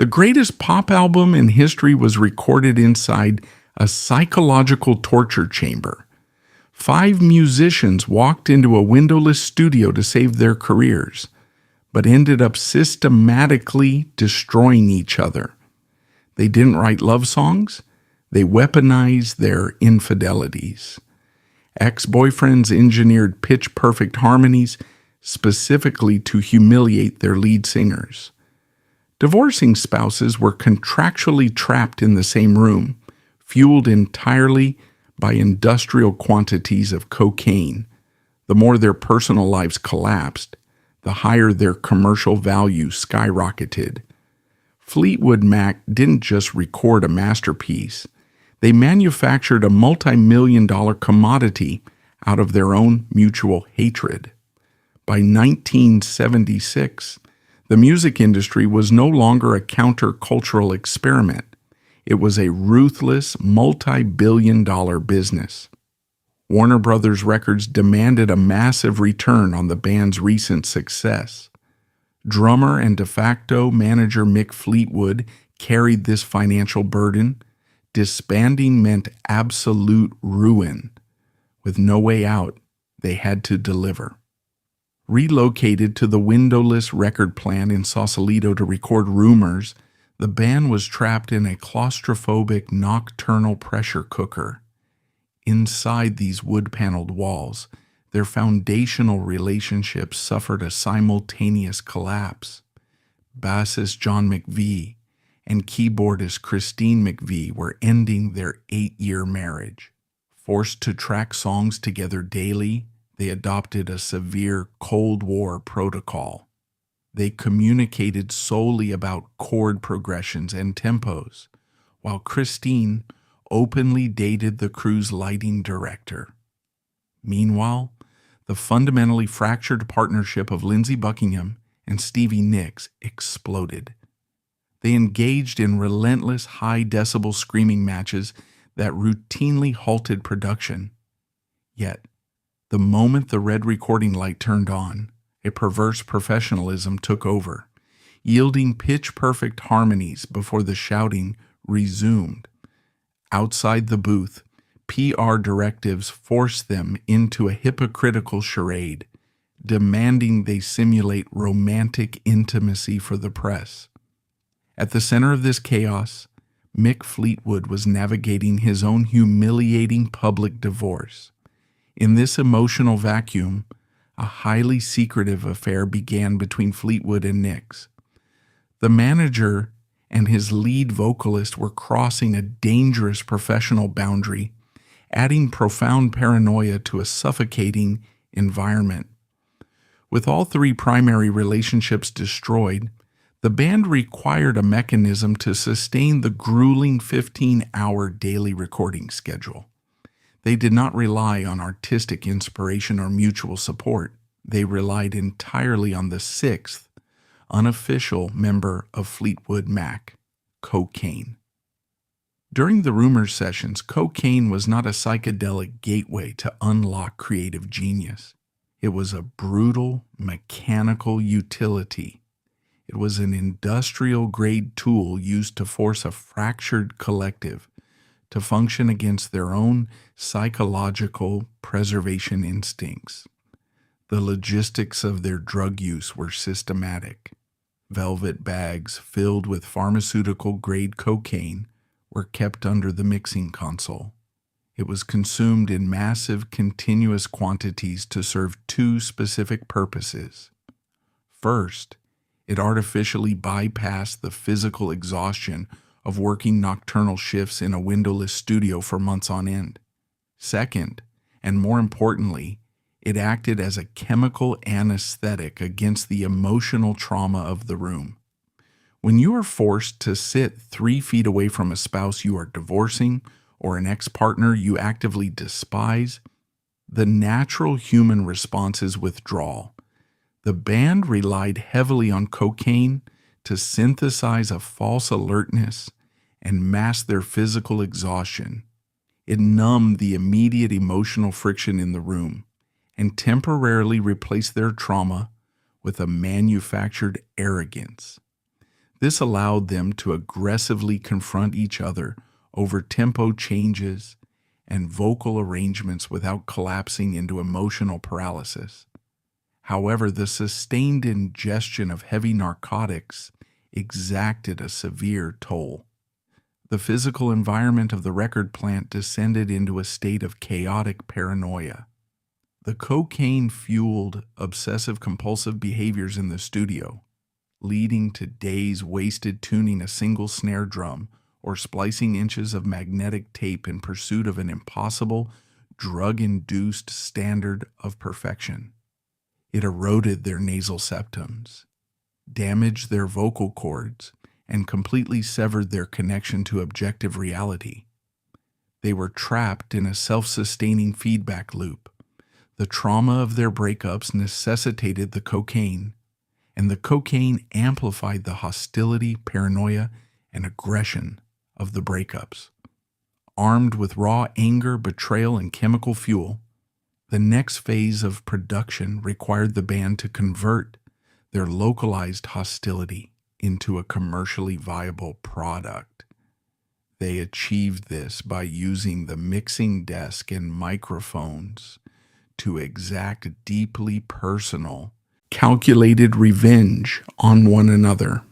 The greatest pop album in history was recorded inside a psychological torture chamber. 5 musicians walked into a windowless studio to save their careers, but ended up systematically destroying each other. They didn't write love songs. They weaponized their infidelities. Ex-boyfriends engineered pitch-perfect harmonies specifically to humiliate their lead singers. Divorcing spouses were contractually trapped in the same room, fueled entirely by industrial quantities of cocaine. The more their personal lives collapsed, the higher their commercial value skyrocketed. Fleetwood Mac didn't just record a masterpiece. They manufactured a multi-million-dollar commodity out of their own mutual hatred. By 1976, the music industry was no longer a countercultural experiment. It was a ruthless, multi-billion-dollar business. Warner Brothers Records demanded a massive return on the band's recent success. Drummer and de facto manager Mick Fleetwood carried this financial burden. Disbanding meant absolute ruin. With no way out, they had to deliver. Relocated to the windowless record plant in Sausalito to record Rumors, the band was trapped in a claustrophobic nocturnal pressure cooker. Inside these wood-paneled walls, their foundational relationships suffered a simultaneous collapse. Bassist John McVie and keyboardist Christine McVie were ending their 8-year marriage. Forced to track songs together daily, they adopted a severe Cold War protocol. They communicated solely about chord progressions and tempos, while Christine openly dated the crew's lighting director. Meanwhile, the fundamentally fractured partnership of Lindsey Buckingham and Stevie Nicks exploded. They engaged in relentless high-decibel screaming matches that routinely halted production. Yet, the moment the red recording light turned on, a perverse professionalism took over, yielding pitch-perfect harmonies before the shouting resumed. Outside the booth, PR directives forced them into a hypocritical charade, demanding they simulate romantic intimacy for the press. At the center of this chaos, Mick Fleetwood was navigating his own humiliating public divorce. In this emotional vacuum, a highly secretive affair began between Fleetwood and Nicks. The manager and his lead vocalist were crossing a dangerous professional boundary, adding profound paranoia to a suffocating environment. With all 3 primary relationships destroyed, the band required a mechanism to sustain the grueling 15-hour daily recording schedule. They did not rely on artistic inspiration or mutual support. They relied entirely on the 6th, unofficial member of Fleetwood Mac, cocaine. During the Rumors sessions, cocaine was not a psychedelic gateway to unlock creative genius. It was a brutal, mechanical utility. It was an industrial-grade tool used to force a fractured collective to function against their own psychological preservation instincts. The logistics of their drug use were systematic. Velvet bags filled with pharmaceutical-grade cocaine were kept under the mixing console. It was consumed in massive, continuous quantities to serve 2 specific purposes. First, it artificially bypassed the physical exhaustion of working nocturnal shifts in a windowless studio for months on end. Second, and more importantly, it acted as a chemical anesthetic against the emotional trauma of the room. When you are forced to sit 3 feet away from a spouse you are divorcing or an ex-partner you actively despise, the natural human response is withdrawal. The band relied heavily on cocaine to synthesize a false alertness and mask their physical exhaustion. It numbed the immediate emotional friction in the room and temporarily replaced their trauma with a manufactured arrogance. This allowed them to aggressively confront each other over tempo changes and vocal arrangements without collapsing into emotional paralysis. However, the sustained ingestion of heavy narcotics exacted a severe toll. The physical environment of the record plant descended into a state of chaotic paranoia. The cocaine fueled obsessive-compulsive behaviors in the studio, leading to days wasted tuning a single snare drum or splicing inches of magnetic tape in pursuit of an impossible, drug-induced standard of perfection. It eroded their nasal septums, damaged their vocal cords, and completely severed their connection to objective reality. They were trapped in a self-sustaining feedback loop. The trauma of their breakups necessitated the cocaine, and the cocaine amplified the hostility, paranoia, and aggression of the breakups. Armed with raw anger, betrayal, and chemical fuel, the next phase of production required the band to convert their localized hostility into a commercially viable product. They achieved this by using the mixing desk and microphones to exact deeply personal, calculated revenge on one another.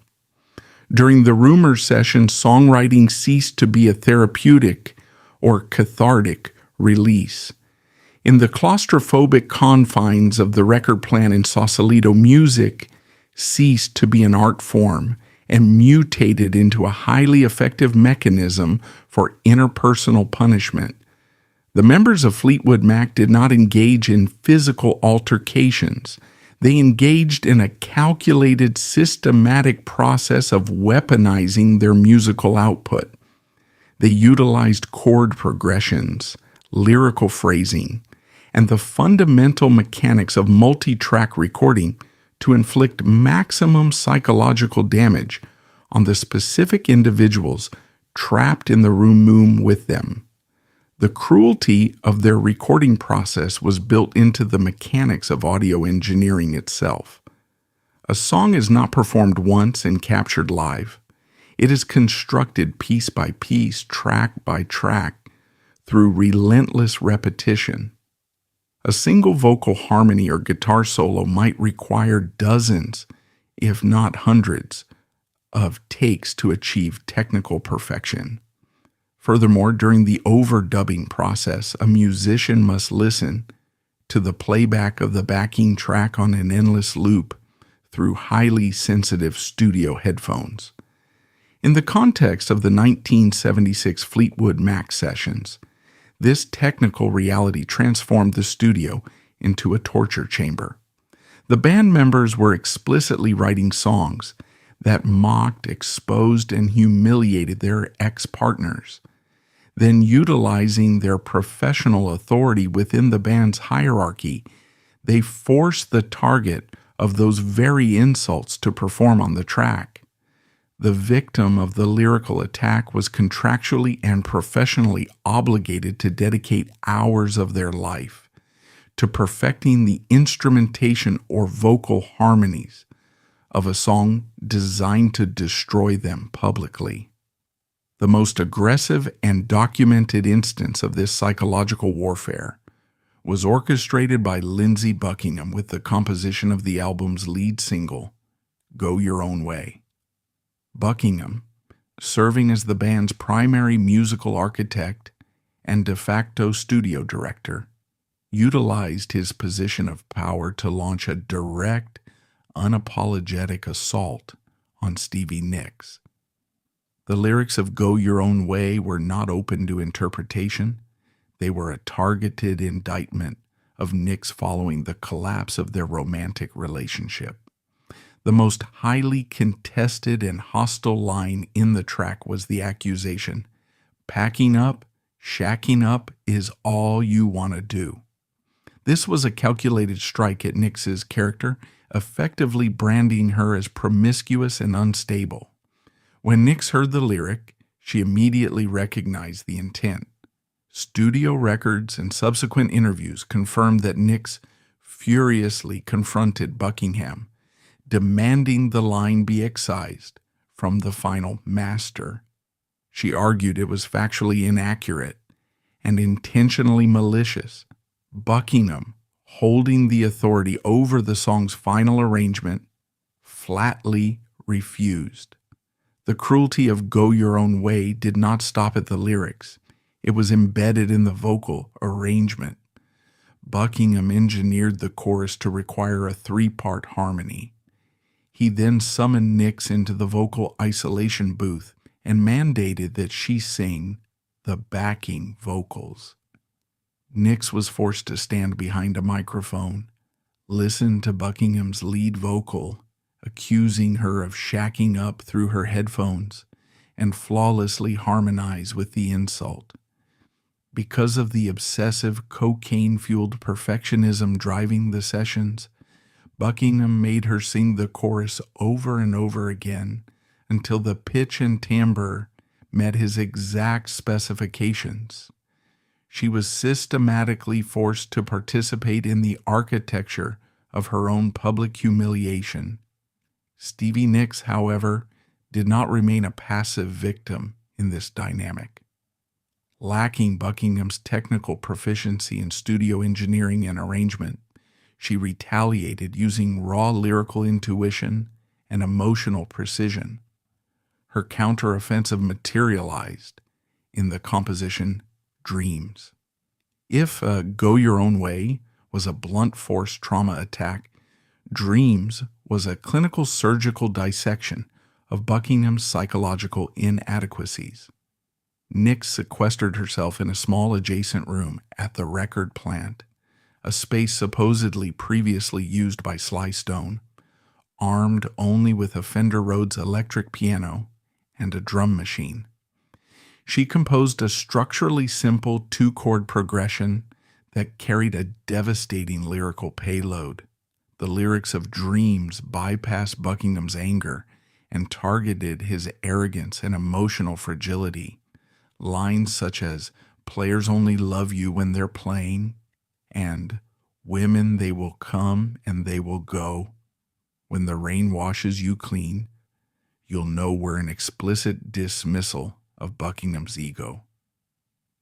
During the rumor session, songwriting ceased to be a therapeutic or cathartic release. In the claustrophobic confines of the record plant in Sausalito, music ceased to be an art form and mutated into a highly effective mechanism for interpersonal punishment. The members of Fleetwood Mac did not engage in physical altercations. They engaged in a calculated, systematic process of weaponizing their musical output. They utilized chord progressions, lyrical phrasing, and the fundamental mechanics of multi-track recording to inflict maximum psychological damage on the specific individuals trapped in the room with them. The cruelty of their recording process was built into the mechanics of audio engineering itself. A song is not performed once and captured live. It is constructed piece by piece, track by track, through relentless repetition. A single vocal harmony or guitar solo might require dozens, if not hundreds, of takes to achieve technical perfection. Furthermore, during the overdubbing process, a musician must listen to the playback of the backing track on an endless loop through highly sensitive studio headphones. In the context of the 1976 Fleetwood Mac sessions, this technical reality transformed the studio into a torture chamber. The band members were explicitly writing songs that mocked, exposed, and humiliated their ex-partners. Then, utilizing their professional authority within the band's hierarchy, they forced the target of those very insults to perform on the track. The victim of the lyrical attack was contractually and professionally obligated to dedicate hours of their life to perfecting the instrumentation or vocal harmonies of a song designed to destroy them publicly. The most aggressive and documented instance of this psychological warfare was orchestrated by Lindsey Buckingham with the composition of the album's lead single, Go Your Own Way. Buckingham, serving as the band's primary musical architect and de facto studio director, utilized his position of power to launch a direct, unapologetic assault on Stevie Nicks. The lyrics of Go Your Own Way were not open to interpretation. They were a targeted indictment of Nicks following the collapse of their romantic relationship. The most highly contested and hostile line in the track was the accusation, "Packing up, shacking up is all you want to do." This was a calculated strike at Nicks's character, effectively branding her as promiscuous and unstable. When Nicks heard the lyric, she immediately recognized the intent. Studio records and subsequent interviews confirmed that Nicks furiously confronted Buckingham, demanding the line be excised from the final master. She argued it was factually inaccurate and intentionally malicious. Buckingham, holding the authority over the song's final arrangement, flatly refused. The cruelty of "Go Your Own Way" did not stop at the lyrics. It was embedded in the vocal arrangement. Buckingham engineered the chorus to require a 3-part harmony. He then summoned Nix into the vocal isolation booth and mandated that she sing the backing vocals. Nix was forced to stand behind a microphone, listen to Buckingham's lead vocal, accusing her of shacking up through her headphones, and flawlessly harmonize with the insult. Because of the obsessive cocaine-fueled perfectionism driving the sessions, Buckingham made her sing the chorus over and over again until the pitch and timbre met his exact specifications. She was systematically forced to participate in the architecture of her own public humiliation. Stevie Nicks, however, did not remain a passive victim in this dynamic. Lacking Buckingham's technical proficiency in studio engineering and arrangement, she retaliated using raw lyrical intuition and emotional precision. Her counteroffensive materialized in the composition Dreams. If Go Your Own Way was a blunt force trauma attack, Dreams was a clinical surgical dissection of Buckingham's psychological inadequacies. Nix sequestered herself in a small adjacent room at the record plant, a space supposedly previously used by Sly Stone, armed only with a Fender Rhodes electric piano and a drum machine. She composed a structurally simple 2-chord progression that carried a devastating lyrical payload. The lyrics of Dreams bypassed Buckingham's anger and targeted his arrogance and emotional fragility. Lines such as "Players only love you when they're playing" and "Women, they will come and they will go. When the rain washes you clean, you'll know we're an explicit dismissal of Buckingham's ego."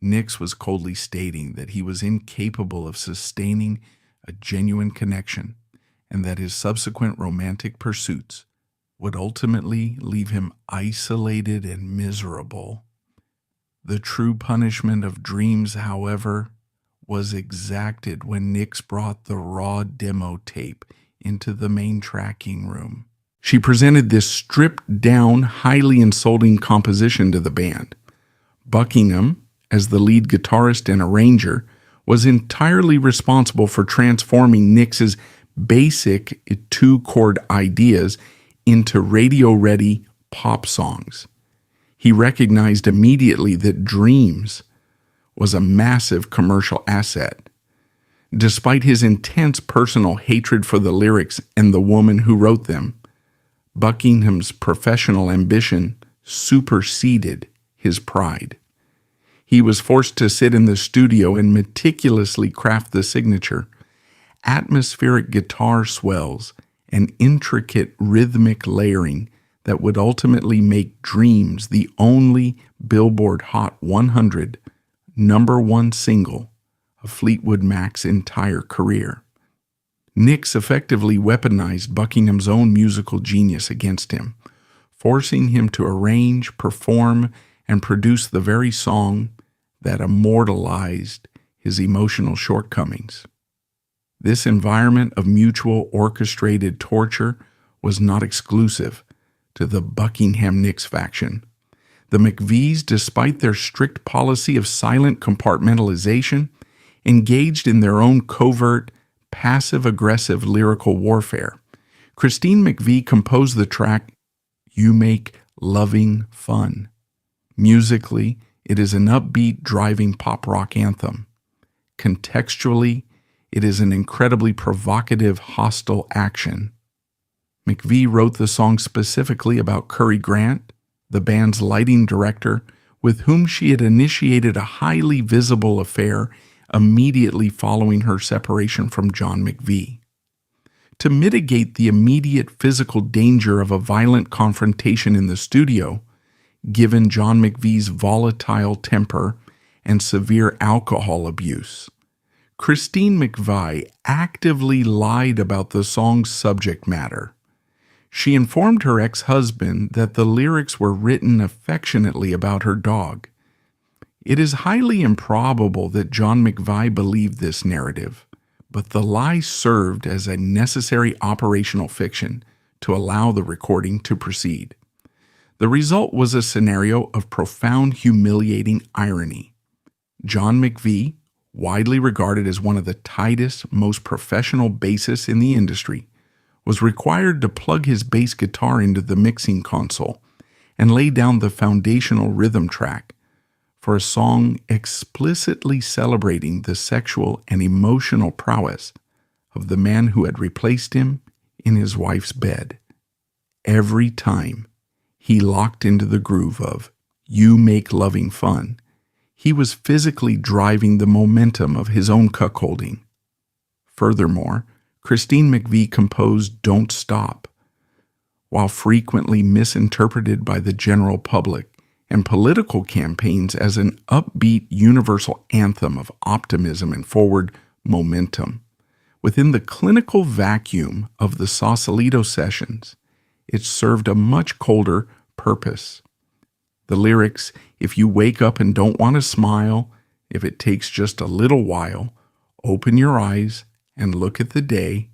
Nix was coldly stating that he was incapable of sustaining a genuine connection and that his subsequent romantic pursuits would ultimately leave him isolated and miserable. The true punishment of Dreams, however, was exacted when Nix brought the raw demo tape into the main tracking room. She presented this stripped-down, highly insulting composition to the band. Buckingham, as the lead guitarist and arranger, was entirely responsible for transforming Nix's basic 2-chord ideas into radio-ready pop songs. He recognized immediately that Dreams was a massive commercial asset. Despite his intense personal hatred for the lyrics and the woman who wrote them, Buckingham's professional ambition superseded his pride. He was forced to sit in the studio and meticulously craft the signature, atmospheric guitar swells, and intricate rhythmic layering that would ultimately make Dreams the only Billboard Hot 100 #1 single of Fleetwood Mac's entire career. Nix effectively weaponized Buckingham's own musical genius against him, forcing him to arrange, perform, and produce the very song that immortalized his emotional shortcomings. This environment of mutual orchestrated torture was not exclusive to the Buckingham-Nix faction. The McVies, despite their strict policy of silent compartmentalization, engaged in their own covert, passive-aggressive lyrical warfare. Christine McVie composed the track "You Make Loving Fun." Musically, it is an upbeat, driving pop-rock anthem. Contextually, it is an incredibly provocative, hostile action. McVie wrote the song specifically about Curry Grant, the band's lighting director, with whom she had initiated a highly visible affair immediately following her separation from John McVie. To mitigate the immediate physical danger of a violent confrontation in the studio, given John McVie's volatile temper and severe alcohol abuse, Christine McVie actively lied about the song's subject matter. She informed her ex-husband that the lyrics were written affectionately about her dog. It is highly improbable that John McVie believed this narrative, but the lie served as a necessary operational fiction to allow the recording to proceed. The result was a scenario of profound humiliating irony. John McVie, widely regarded as one of the tightest, most professional bassists in the industry, was required to plug his bass guitar into the mixing console and lay down the foundational rhythm track for a song explicitly celebrating the sexual and emotional prowess of the man who had replaced him in his wife's bed. Every time he locked into the groove of "You Make Loving Fun," he was physically driving the momentum of his own cuckolding. Furthermore, Christine McVie composed "Don't Stop." While frequently misinterpreted by the general public and political campaigns as an upbeat universal anthem of optimism and forward momentum, within the clinical vacuum of the Sausalito sessions, it served a much colder purpose. The lyrics, "If you wake up and don't want to smile, if it takes just a little while, open your eyes and look at the day,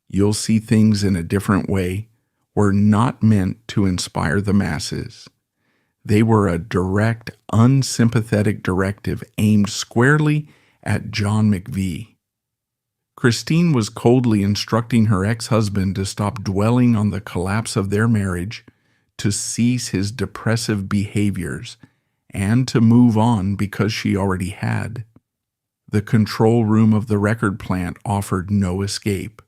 you'll see things in a different way," were not meant to inspire the masses. They were a direct, unsympathetic directive aimed squarely at John McVie. Christine was coldly instructing her ex-husband to stop dwelling on the collapse of their marriage, to cease his depressive behaviors, and to move on because she already had. The control room of the record plant offered no escape.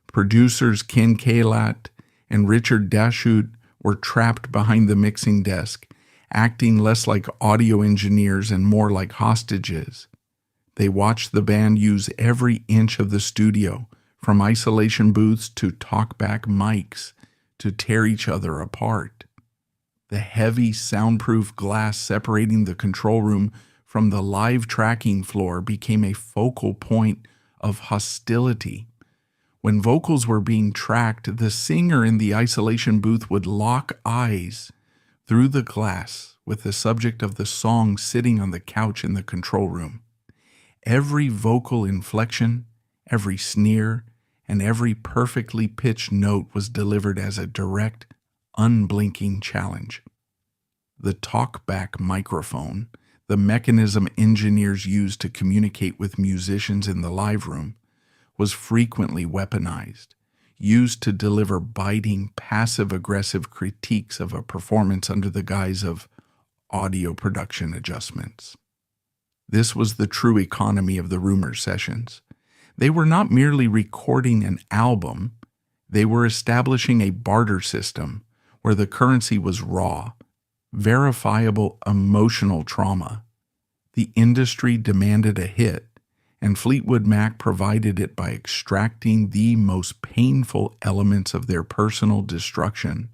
Producers Ken Kalat and Richard Dashut were trapped behind the mixing desk, acting less like audio engineers and more like hostages. They watched the band use every inch of the studio, from isolation booths to talkback mics, to tear each other apart. The heavy soundproof glass separating the control room from the live tracking floor became a focal point of hostility. When vocals were being tracked, the singer in the isolation booth would lock eyes through the glass with the subject of the song sitting on the couch in the control room. Every vocal inflection, every sneer, and every perfectly pitched note was delivered as a direct, unblinking challenge. The talkback microphone, the mechanism engineers used to communicate with musicians in the live room, was frequently weaponized, used to deliver biting, passive-aggressive critiques of a performance under the guise of audio production adjustments. This was the true economy of the Rumor sessions. They were not merely recording an album, they were establishing a barter system where the currency was raw, verifiable emotional trauma. The industry demanded a hit, and Fleetwood Mac provided it by extracting the most painful elements of their personal destruction,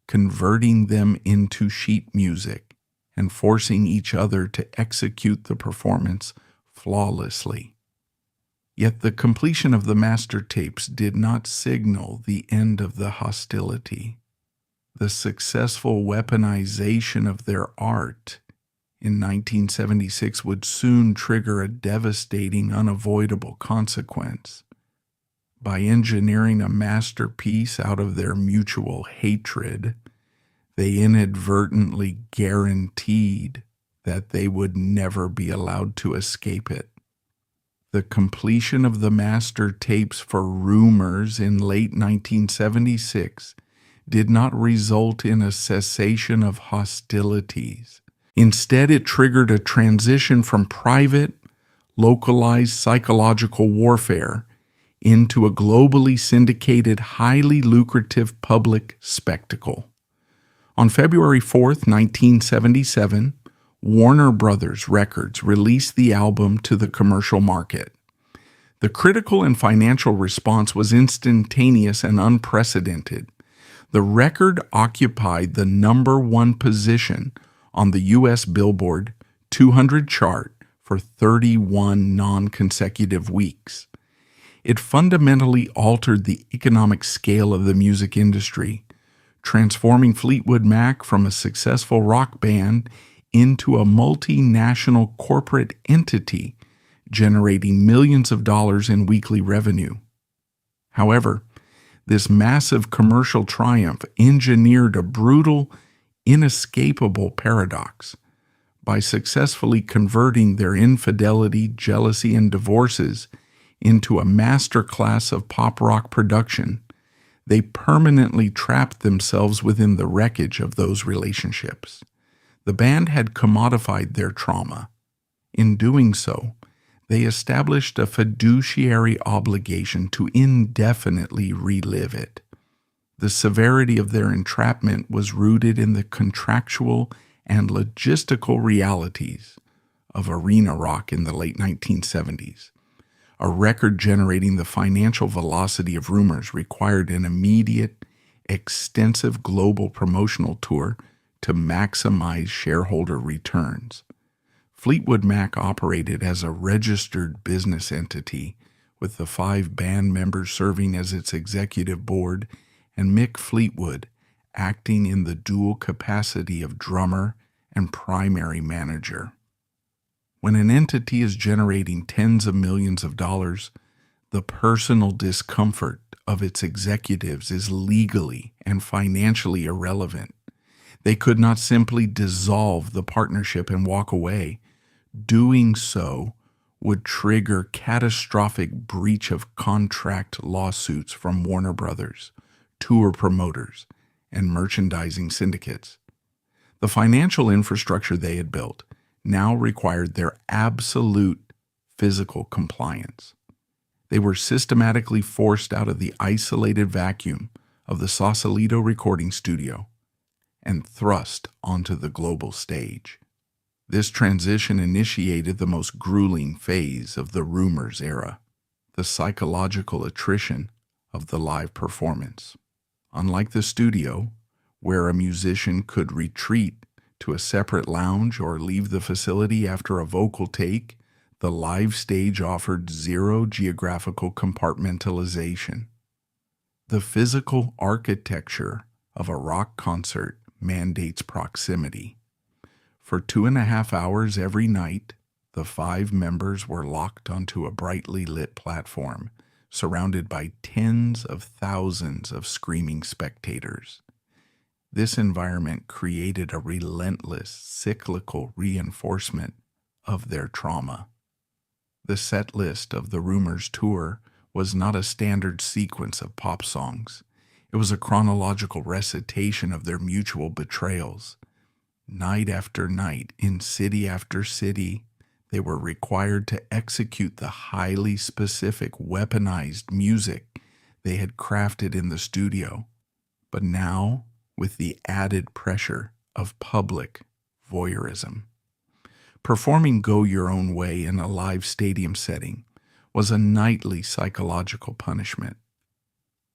converting them into sheet music, and forcing each other to execute the performance flawlessly. Yet the completion of the master tapes did not signal the end of the hostility. The successful weaponization of their art in 1976 would soon trigger a devastating, unavoidable consequence. By engineering a masterpiece out of their mutual hatred, they inadvertently guaranteed that they would never be allowed to escape it. The completion of the master tapes for Rumors in late 1976 did not result in a cessation of hostilities. Instead, it triggered a transition from private, localized psychological warfare into a globally syndicated, highly lucrative public spectacle. On February 4th, 1977, Warner Brothers Records released the album to the commercial market. The critical and financial response was instantaneous and unprecedented. The record occupied the #1 position on the U.S. Billboard 200 chart for 31 non-consecutive weeks. It fundamentally altered the economic scale of the music industry, transforming Fleetwood Mac from a successful rock band into a multinational corporate entity, generating millions of dollars in weekly revenue. However, this massive commercial triumph engineered a brutal, inescapable paradox. By successfully converting their infidelity, jealousy, and divorces into a masterclass of pop rock production, they permanently trapped themselves within the wreckage of those relationships. The band had commodified their trauma. In doing so, they established a fiduciary obligation to indefinitely relive it. The severity of their entrapment was rooted in the contractual and logistical realities of arena rock in the late 1970s. A record generating the financial velocity of rumors required an immediate, extensive global promotional tour to maximize shareholder returns. Fleetwood Mac operated as a registered business entity, with the 5 band members serving as its executive board and Mick Fleetwood acting in the dual capacity of drummer and primary manager. When an entity is generating tens of millions of dollars, the personal discomfort of its executives is legally and financially irrelevant. They could not simply dissolve the partnership and walk away. Doing so would trigger catastrophic breach of contract lawsuits from Warner Brothers, tour promoters, and merchandising syndicates. The financial infrastructure they had built now required their absolute physical compliance. They were systematically forced out of the isolated vacuum of the Sausalito recording studio and thrust onto the global stage. This transition initiated the most grueling phase of the rumors era, the psychological attrition of the live performance. Unlike the studio, where a musician could retreat to a separate lounge or leave the facility after a vocal take, the live stage offered zero geographical compartmentalization. The physical architecture of a rock concert mandates proximity. For 2.5 hours every night, the 5 members were locked onto a brightly lit platform, surrounded by tens of thousands of screaming spectators. This environment created a relentless, cyclical reinforcement of their trauma. The set list of the Rumors tour was not a standard sequence of pop songs. It was a chronological recitation of their mutual betrayals. Night after night, in city after city, they were required to execute the highly specific, weaponized music they had crafted in the studio, but now with the added pressure of public voyeurism. Performing Go Your Own Way in a live stadium setting was a nightly psychological punishment.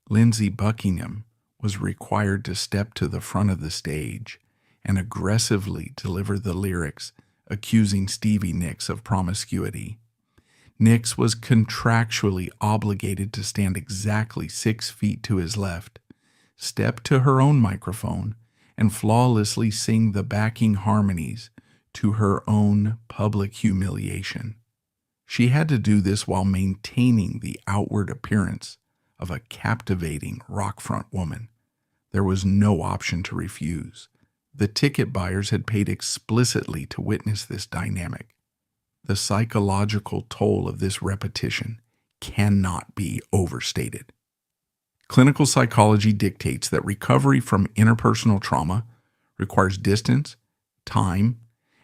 Lindsey Buckingham was required to step to the front of the stage and aggressively deliver the lyrics accusing Stevie Nicks of promiscuity. Nicks was contractually obligated to stand exactly 6 feet to his left, step to her own microphone, and flawlessly sing the backing harmonies to her own public humiliation. She had to do this while maintaining the outward appearance of a captivating rock front woman. There was no option to refuse. The ticket buyers had paid explicitly to witness this dynamic. The psychological toll of this repetition cannot be overstated. Clinical psychology dictates that recovery from interpersonal trauma requires distance, time,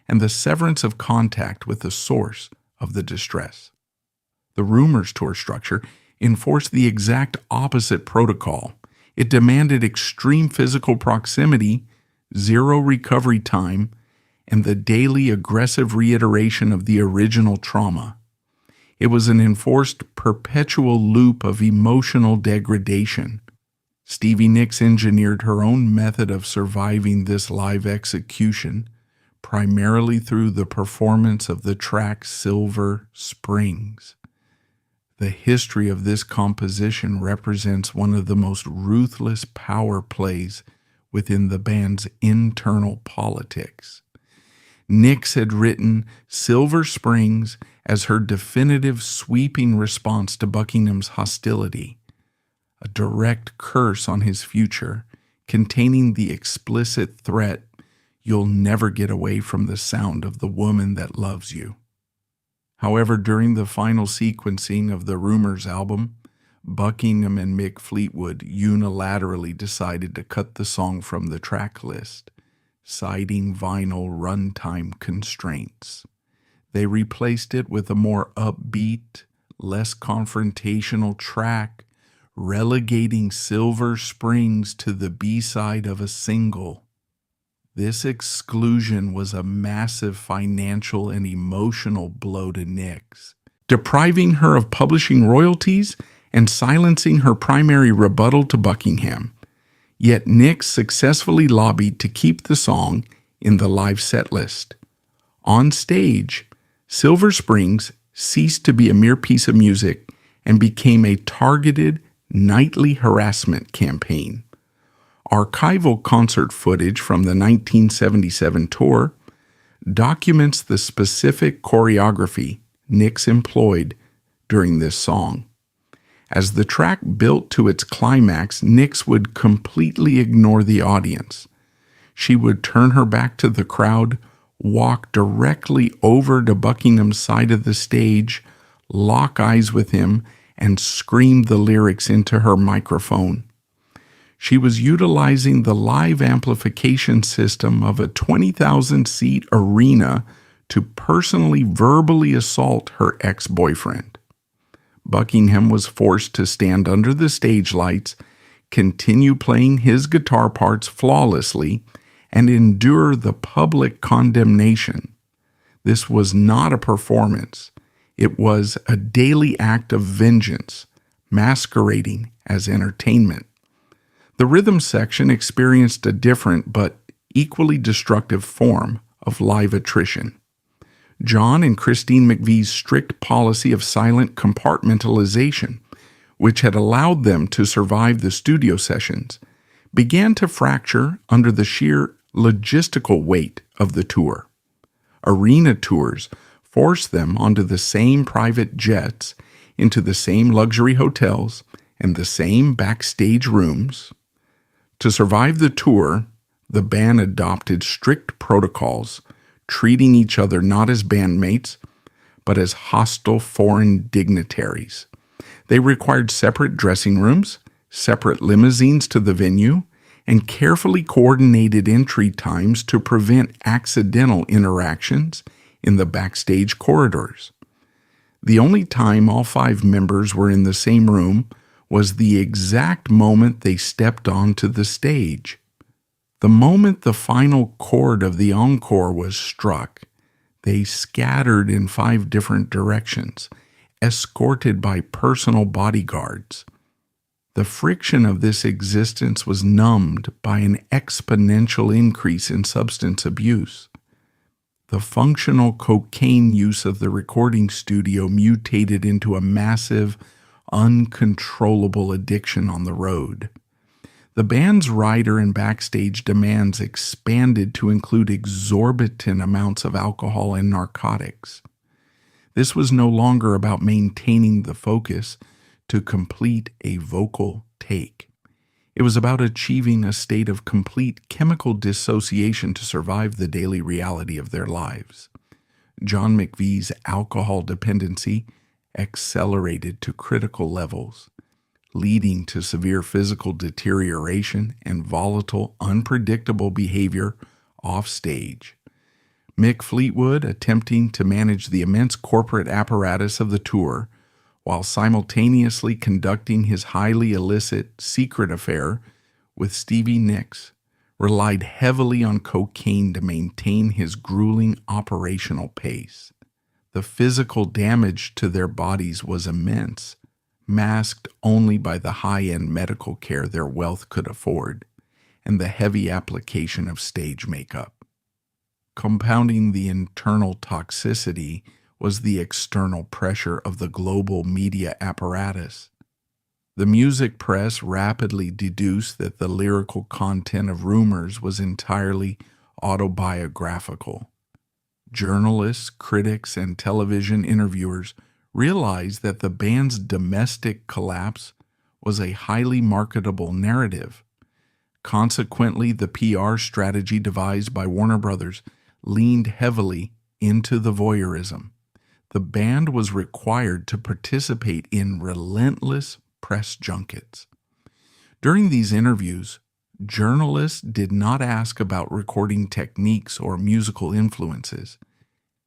and the severance of contact with the source of the distress. The Rumors tour structure enforced the exact opposite protocol. It demanded extreme physical proximity, zero recovery time, and the daily aggressive reiteration of the original trauma. It was an enforced perpetual loop of emotional degradation. Stevie Nicks engineered her own method of surviving this live execution, primarily through the performance of the track Silver Springs. The history of this composition represents one of the most ruthless power plays within the band's internal politics. Nicks had written Silver Springs as her definitive sweeping response to Buckingham's hostility, a direct curse on his future, containing the explicit threat, "You'll never get away from the sound of the woman that loves you." However, during the final sequencing of the Rumors album, Buckingham and Mick Fleetwood unilaterally decided to cut the song from the track list, citing vinyl runtime constraints. They replaced it with a more upbeat, less confrontational track, relegating Silver Springs to the B-side of a single. This exclusion was a massive financial and emotional blow to Nicks, depriving her of publishing royalties and silencing her primary rebuttal to Buckingham. Yet Nicks successfully lobbied to keep the song in the live set list. On stage, Silver Springs ceased to be a mere piece of music and became a targeted nightly harassment campaign. Archival concert footage from the 1977 tour documents the specific choreography Nicks employed during this song. As the track built to its climax, Nicks would completely ignore the audience. She would turn her back to the crowd, walk directly over to Buckingham's side of the stage, lock eyes with him, and scream the lyrics into her microphone. She was utilizing the live amplification system of a 20,000-seat arena to personally verbally assault her ex-boyfriend. Buckingham was forced to stand under the stage lights, continue playing his guitar parts flawlessly, and endure the public condemnation. This was not a performance. It was a daily act of vengeance, masquerading as entertainment. The rhythm section experienced a different but equally destructive form of live attrition. John and Christine McVie's strict policy of silent compartmentalization, which had allowed them to survive the studio sessions, began to fracture under the sheer logistical weight of the tour. Arena tours forced them onto the same private jets, into the same luxury hotels, and the same backstage rooms. To survive the tour, the band adopted strict protocols, treating each other not as bandmates, but as hostile foreign dignitaries. They required separate dressing rooms, separate limousines to the venue, and carefully coordinated entry times to prevent accidental interactions in the backstage corridors. The only time all 5 members were in the same room was the exact moment they stepped onto the stage. The moment the final chord of the encore was struck, they scattered in 5 different directions, escorted by personal bodyguards. The friction of this existence was numbed by an exponential increase in substance abuse. The functional cocaine use of the recording studio mutated into a massive, uncontrollable addiction on the road. The band's rider and backstage demands expanded to include exorbitant amounts of alcohol and narcotics. This was no longer about maintaining the focus to complete a vocal take. It was about achieving a state of complete chemical dissociation to survive the daily reality of their lives. John McVie's alcohol dependency accelerated to critical levels, leading to severe physical deterioration and volatile, unpredictable behavior off stage. Mick Fleetwood, attempting to manage the immense corporate apparatus of the tour while simultaneously conducting his highly illicit secret affair with Stevie Nicks, relied heavily on cocaine to maintain his grueling operational pace. The physical damage to their bodies was immense, masked only by the high-end medical care their wealth could afford and the heavy application of stage makeup. Compounding the internal toxicity was the external pressure of the global media apparatus. The music press rapidly deduced that the lyrical content of Rumors was entirely autobiographical. Journalists, critics, and television interviewers realized that the band's domestic collapse was a highly marketable narrative. Consequently, the PR strategy devised by Warner Brothers leaned heavily into the voyeurism. The band was required to participate in relentless press junkets. During these interviews, journalists did not ask about recording techniques or musical influences.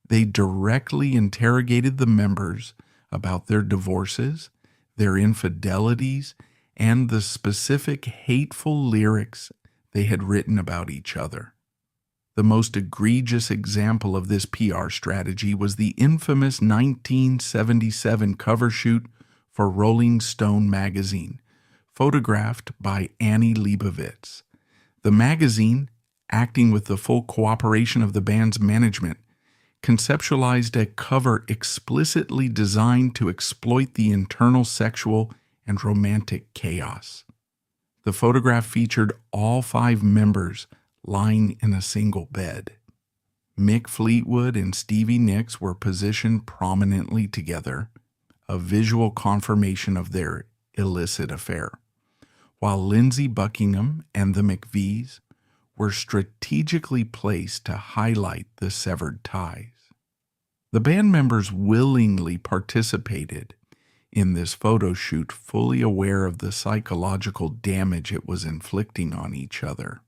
They directly interrogated the members about their divorces, their infidelities, and the specific hateful lyrics they had written about each other. The most egregious example of this PR strategy was the infamous 1977 cover shoot for Rolling Stone magazine, photographed by Annie Leibovitz. The magazine, acting with the full cooperation of the band's management, conceptualized a cover explicitly designed to exploit the internal sexual and romantic chaos. The photograph featured all 5 members lying in a single bed. Mick Fleetwood and Stevie Nicks were positioned prominently together, a visual confirmation of their illicit affair, while Lindsey Buckingham and the McVies were strategically placed to highlight the severed ties. The band members willingly participated in this photo shoot, fully aware of the psychological damage it was inflicting on each other.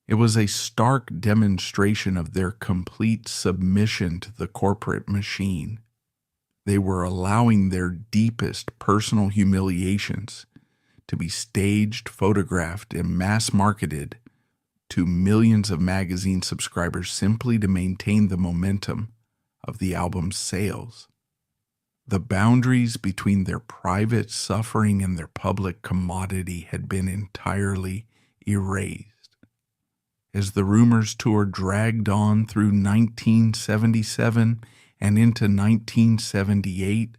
It was a stark demonstration of their complete submission to the corporate machine. They were allowing their deepest personal humiliations to be staged, photographed, and mass-marketed to millions of magazine subscribers simply to maintain the momentum of the album's sales. The boundaries between their private suffering and their public commodity had been entirely erased. As the Rumors tour dragged on through 1977 and into 1978,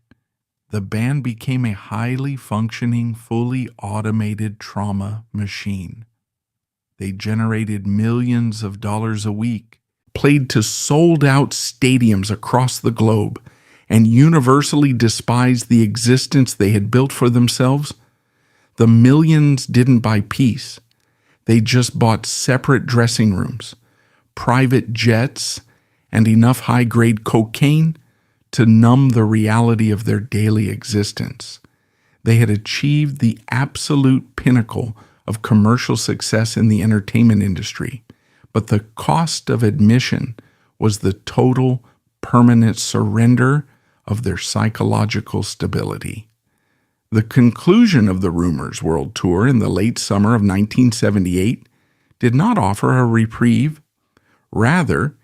the band became a highly functioning, fully automated trauma machine. They generated millions of dollars a week, played to sold-out stadiums across the globe, and universally despised the existence they had built for themselves. The millions didn't buy peace. They just bought separate dressing rooms, private jets, and enough high-grade cocaine to numb the reality of their daily existence. They had achieved the absolute pinnacle of commercial success in the entertainment industry, but the cost of admission was the total, permanent surrender of their psychological stability. The conclusion of the Rumors World Tour in the late summer of 1978 did not offer a reprieve. Rather,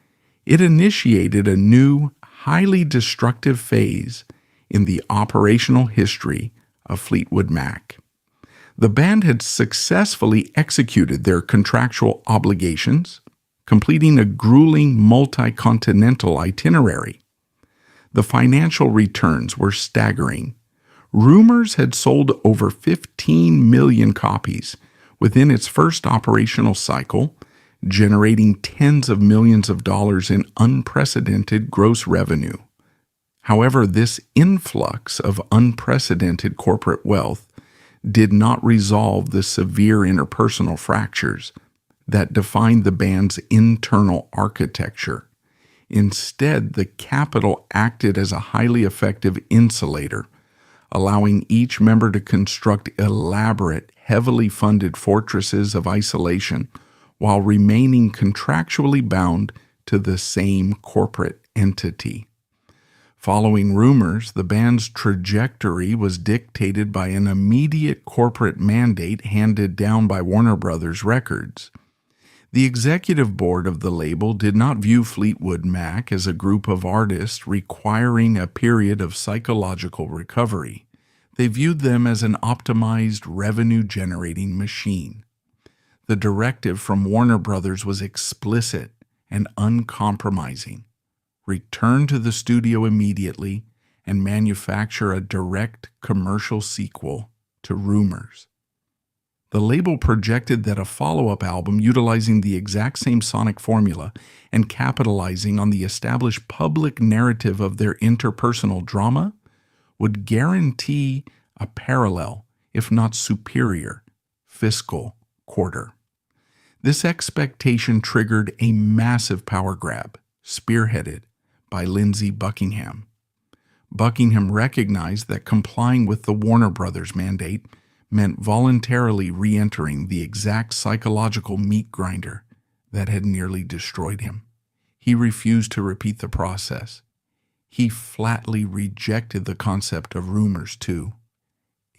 it initiated a new, highly destructive phase in the operational history of Fleetwood Mac. The band had successfully executed their contractual obligations, completing a grueling multi-continental itinerary. The financial returns were staggering. Rumors had sold over 15 million copies within its first operational cycle, generating tens of millions of dollars in unprecedented gross revenue. However, this influx of unprecedented corporate wealth did not resolve the severe interpersonal fractures that defined the band's internal architecture. Instead, the capital acted as a highly effective insulator, allowing each member to construct elaborate, heavily funded fortresses of isolation while remaining contractually bound to the same corporate entity. Following Rumors, the band's trajectory was dictated by an immediate corporate mandate handed down by Warner Brothers Records. The executive board of the label did not view Fleetwood Mac as a group of artists requiring a period of psychological recovery. They viewed them as an optimized revenue-generating machine. The directive from Warner Brothers was explicit and uncompromising. Return to the studio immediately and manufacture a direct commercial sequel to Rumors. The label projected that a follow-up album utilizing the exact same sonic formula and capitalizing on the established public narrative of their interpersonal drama would guarantee a parallel, if not superior, fiscal quarter. This expectation triggered a massive power grab, spearheaded by Lindsey Buckingham. Buckingham recognized that complying with the Warner Brothers mandate meant voluntarily re-entering the exact psychological meat grinder that had nearly destroyed him. He refused to repeat the process. He flatly rejected the concept of Rumors too.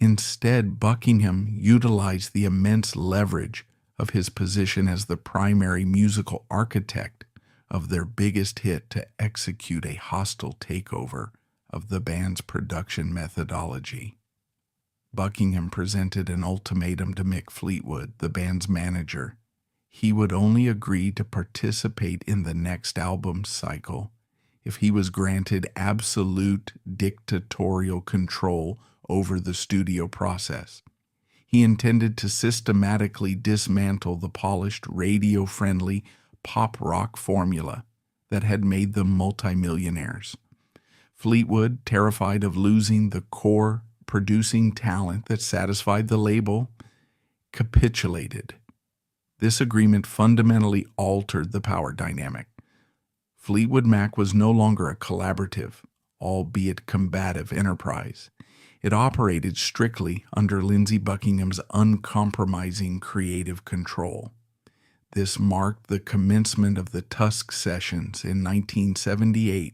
Instead, Buckingham utilized the immense leverage of his position as the primary musical architect of their biggest hit to execute a hostile takeover of the band's production methodology. Buckingham presented an ultimatum to Mick Fleetwood, the band's manager. He would only agree to participate in the next album cycle if he was granted absolute dictatorial control over the studio process. He intended to systematically dismantle the polished, radio-friendly pop rock formula that had made them multimillionaires. Fleetwood, terrified of losing the core producing talent that satisfied the label, capitulated. This agreement fundamentally altered the power dynamic. Fleetwood Mac was no longer a collaborative, albeit combative enterprise. It operated strictly under Lindsey Buckingham's uncompromising creative control. This marked the commencement of the Tusk Sessions in 1978.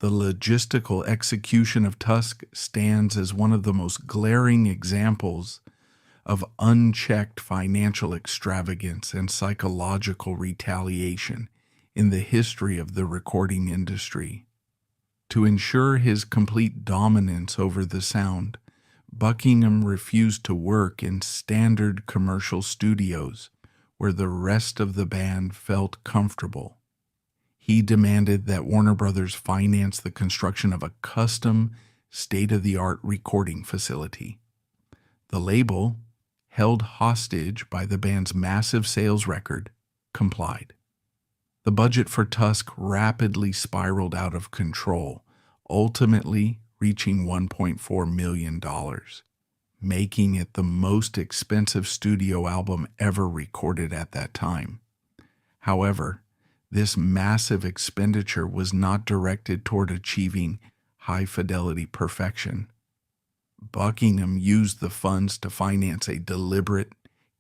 The logistical execution of Tusk stands as one of the most glaring examples of unchecked financial extravagance and psychological retaliation in the history of the recording industry. To ensure his complete dominance over the sound, Buckingham refused to work in standard commercial studios where the rest of the band felt comfortable. He demanded that Warner Brothers finance the construction of a custom, state-of-the-art recording facility. The label, held hostage by the band's massive sales record, complied. The budget for Tusk rapidly spiraled out of control, ultimately reaching $1.4 million, making it the most expensive studio album ever recorded at that time. However, this massive expenditure was not directed toward achieving high-fidelity perfection. Buckingham used the funds to finance a deliberate,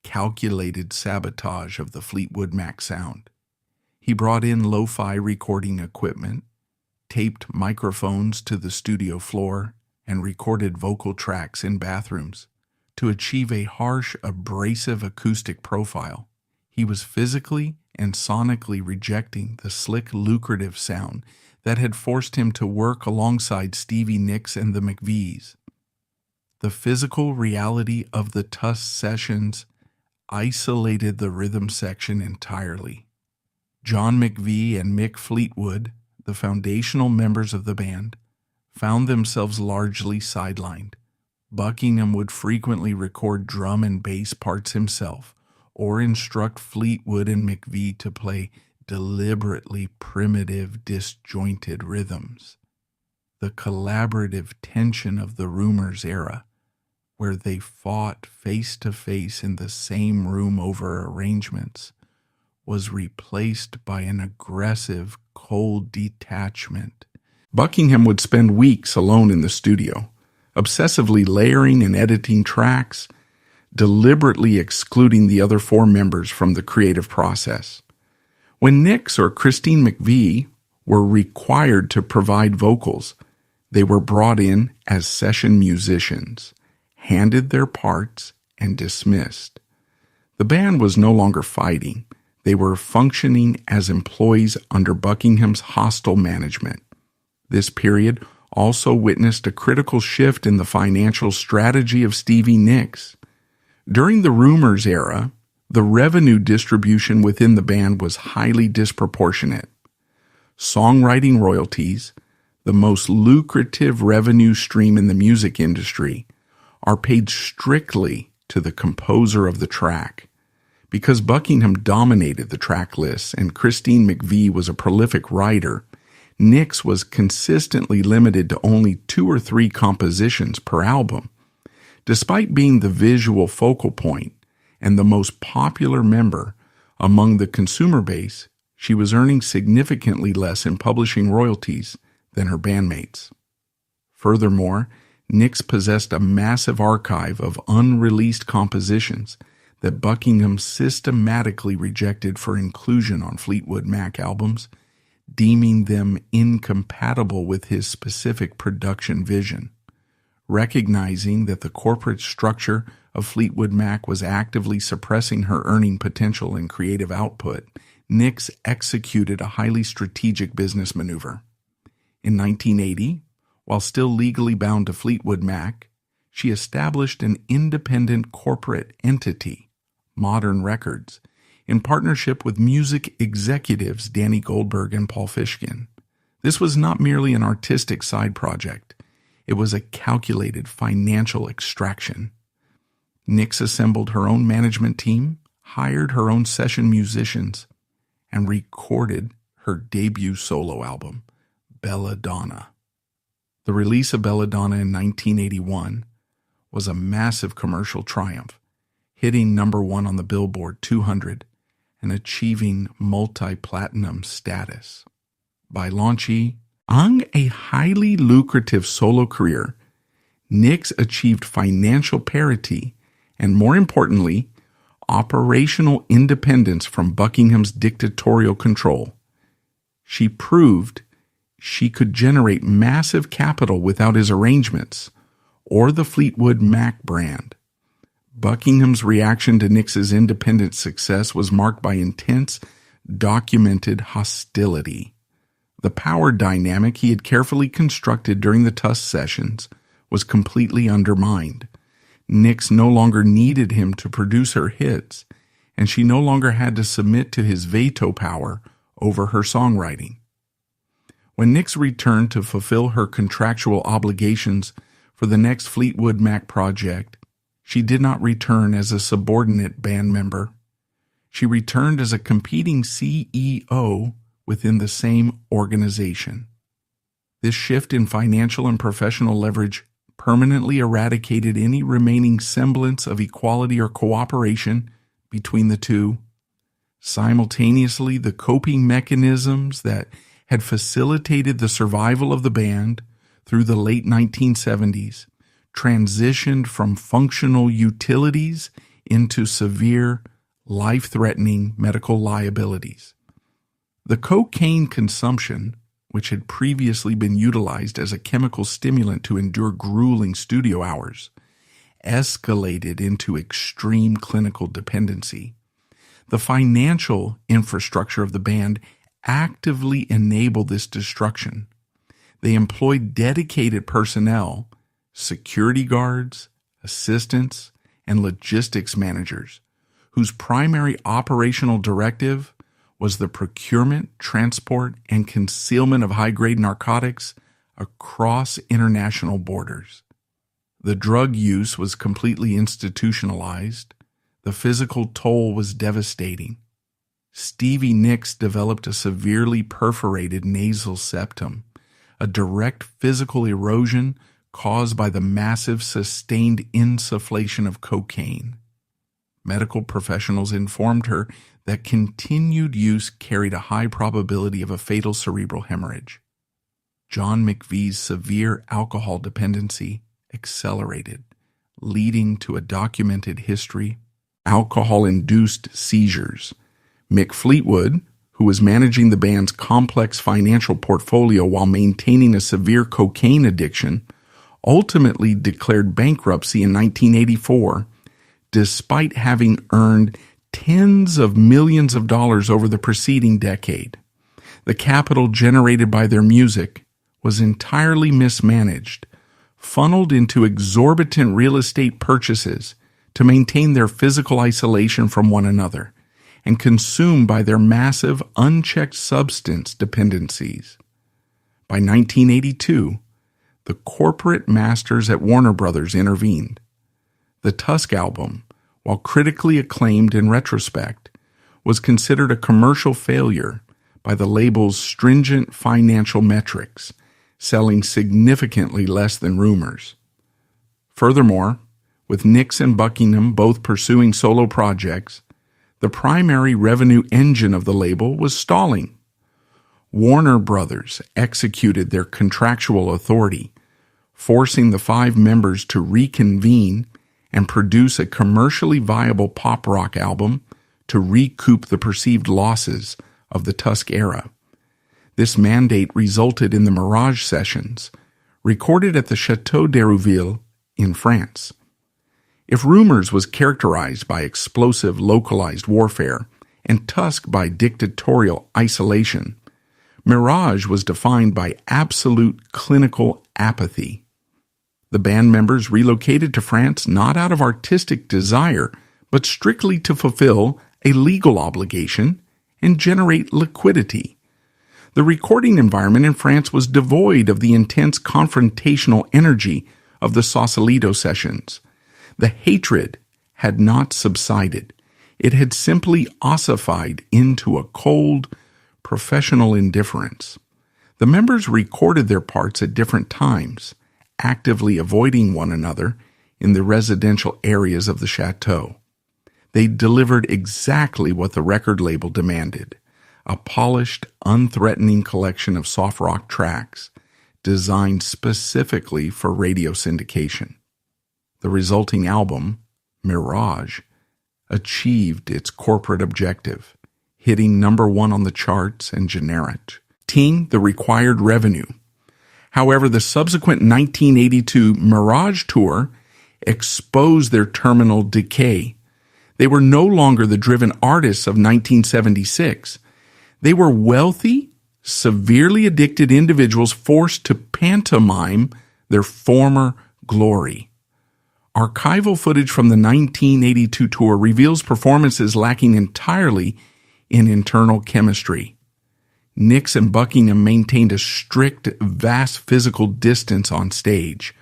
calculated sabotage of the Fleetwood Mac sound. He brought in lo-fi recording equipment, taped microphones to the studio floor, and recorded vocal tracks in bathrooms to achieve a harsh, abrasive acoustic profile. He was physically and sonically rejecting the slick, lucrative sound that had forced him to work alongside Stevie Nicks and the McVies. The physical reality of the Tusk Sessions isolated the rhythm section entirely. John McVie and Mick Fleetwood, the foundational members of the band, found themselves largely sidelined. Buckingham would frequently record drum and bass parts himself, or instruct Fleetwood and McVie to play deliberately primitive, disjointed rhythms. The collaborative tension of the Rumors era, where they fought face-to-face in the same room over arrangements, was replaced by an aggressive, cold detachment. Buckingham would spend weeks alone in the studio, obsessively layering and editing tracks, deliberately excluding the other four members from the creative process. When Nicks or Christine McVie were required to provide vocals, they were brought in as session musicians, handed their parts, and dismissed. The band was no longer fighting. They were functioning as employees under Buckingham's hostile management. This period also witnessed a critical shift in the financial strategy of Stevie Nicks. During the Rumors era, the revenue distribution within the band was highly disproportionate. Songwriting royalties, the most lucrative revenue stream in the music industry, are paid strictly to the composer of the track. Because Buckingham dominated the track lists and Christine McVie was a prolific writer, Nicks was consistently limited to only 2 or 3 compositions per album. Despite being the visual focal point and the most popular member among the consumer base, she was earning significantly less in publishing royalties than her bandmates. Furthermore, Nicks possessed a massive archive of unreleased compositions that Buckingham systematically rejected for inclusion on Fleetwood Mac albums, deeming them incompatible with his specific production vision. Recognizing that the corporate structure of Fleetwood Mac was actively suppressing her earning potential and creative output, Nicks executed a highly strategic business maneuver. In 1980, while still legally bound to Fleetwood Mac, she established an independent corporate entity, Modern Records, in partnership with music executives Danny Goldberg and Paul Fishkin. This was not merely an artistic side project. It was a calculated financial extraction. Nicks assembled her own management team, hired her own session musicians, and recorded her debut solo album, Belladonna. The release of Belladonna in 1981 was a massive commercial triumph, hitting #1 on the Billboard 200 and achieving multi-platinum status. By launching a highly lucrative solo career, Nicks achieved financial parity and, more importantly, operational independence from Buckingham's dictatorial control. She proved she could generate massive capital without his arrangements or the Fleetwood Mac brand. Buckingham's reaction to Nicks's independent success was marked by intense, documented hostility. The power dynamic he had carefully constructed during the Tusk sessions was completely undermined. Nicks no longer needed him to produce her hits, and she no longer had to submit to his veto power over her songwriting. When Nicks returned to fulfill her contractual obligations for the next Fleetwood Mac project, she did not return as a subordinate band member. She returned as a competing CEO within the same organization. This shift in financial and professional leverage permanently eradicated any remaining semblance of equality or cooperation between the two. Simultaneously, the coping mechanisms that had facilitated the survival of the band through the late 1970s transitioned from functional utilities into severe, life-threatening medical liabilities. The cocaine consumption, which had previously been utilized as a chemical stimulant to endure grueling studio hours, escalated into extreme clinical dependency. The financial infrastructure of the band actively enabled this destruction. They employed dedicated personnel, security guards, assistants, and logistics managers, whose primary operational directive was the procurement, transport, and concealment of high-grade narcotics across international borders. The drug use was completely institutionalized. The physical toll was devastating. Stevie Nicks developed a severely perforated nasal septum, a direct physical erosion caused by the massive sustained insufflation of cocaine. Medical professionals informed her that continued use carried a high probability of a fatal cerebral hemorrhage. John McVie's severe alcohol dependency accelerated, leading to a documented history of alcohol-induced seizures. Mick Fleetwood, who was managing the band's complex financial portfolio while maintaining a severe cocaine addiction, ultimately declared bankruptcy in 1984, despite having earned tens of millions of dollars over the preceding decade. The capital generated by their music was entirely mismanaged, funneled into exorbitant real estate purchases to maintain their physical isolation from one another, and consumed by their massive, unchecked substance dependencies. By 1982, the corporate masters at Warner Brothers intervened. The Tusk album, while critically acclaimed in retrospect, was considered a commercial failure by the label's stringent financial metrics, selling significantly less than Rumors. Furthermore, with Nicks and Buckingham both pursuing solo projects, the primary revenue engine of the label was stalling. Warner Brothers executed their contractual authority, forcing the 5 members to reconvene and produce a commercially viable pop rock album to recoup the perceived losses of the Tusk era. This mandate resulted in the Mirage Sessions, recorded at the Château d'Hérouville in France. If Rumors was characterized by explosive localized warfare and Tusk by dictatorial isolation, Mirage was defined by absolute clinical apathy. The band members relocated to France not out of artistic desire, but strictly to fulfill a legal obligation and generate liquidity. The recording environment in France was devoid of the intense confrontational energy of the Sausalito sessions. The hatred had not subsided. It had simply ossified into a cold, professional indifference. The members recorded their parts at different times, actively avoiding one another in the residential areas of the chateau. They delivered exactly what the record label demanded, a polished, unthreatening collection of soft rock tracks designed specifically for radio syndication. The resulting album, Mirage, achieved its corporate objective, hitting number 1 on the charts and generating the required revenue. However, the subsequent 1982 Mirage tour exposed their terminal decay. They were no longer the driven artists of 1976. They were wealthy, severely addicted individuals forced to pantomime their former glory. Archival footage from the 1982 tour reveals performances lacking entirely in internal chemistry. Nicks and Buckingham maintained a strict, vast physical distance on stage.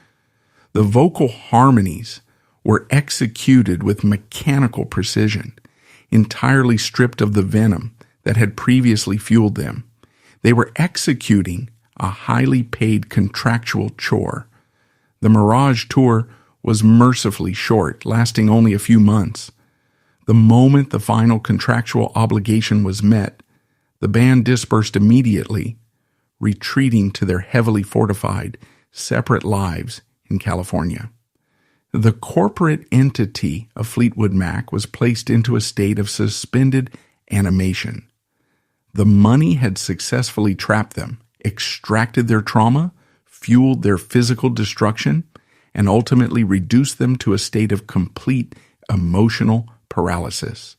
The vocal harmonies were executed with mechanical precision, entirely stripped of the venom that had previously fueled them. They were executing a highly paid contractual chore. The Mirage tour was mercifully short, lasting only a few months. The moment the final contractual obligation was met, the band dispersed immediately, retreating to their heavily fortified, separate lives in California. The corporate entity of Fleetwood Mac was placed into a state of suspended animation. The money had successfully trapped them, extracted their trauma, fueled their physical destruction, and ultimately reduced them to a state of complete emotional paralysis.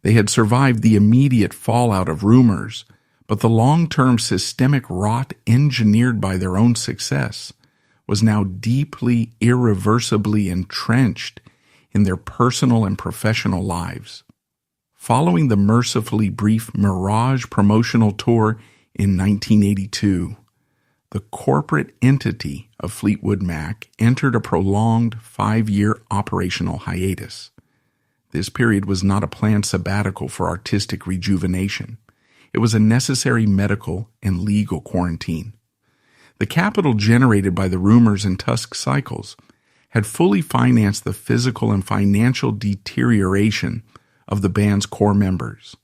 They had survived the immediate fallout of Rumors, but the long-term systemic rot engineered by their own success was now deeply, irreversibly entrenched in their personal and professional lives. Following the mercifully brief Mirage promotional tour in 1982, the corporate entity of Fleetwood Mac entered a prolonged 5-year operational hiatus. This period was not a planned sabbatical for artistic rejuvenation. It was a necessary medical and legal quarantine. The capital generated by the Rumors and Tusk cycles had fully financed the physical and financial deterioration of the band's core members.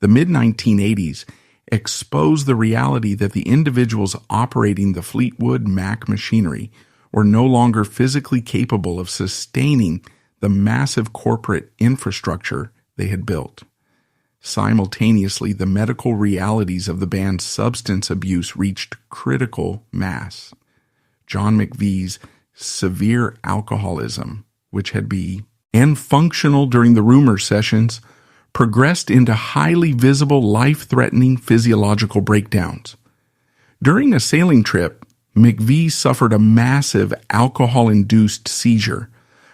The mid-1980s exposed the reality that the individuals operating the Fleetwood Mac machinery were no longer physically capable of sustaining the massive corporate infrastructure they had built. Simultaneously, the medical realities of the band's substance abuse reached critical mass. John McVie's severe alcoholism, which had and functional during the rumor sessions, progressed into highly visible, life-threatening physiological breakdowns. During a sailing trip, McVie suffered a massive alcohol-induced seizure,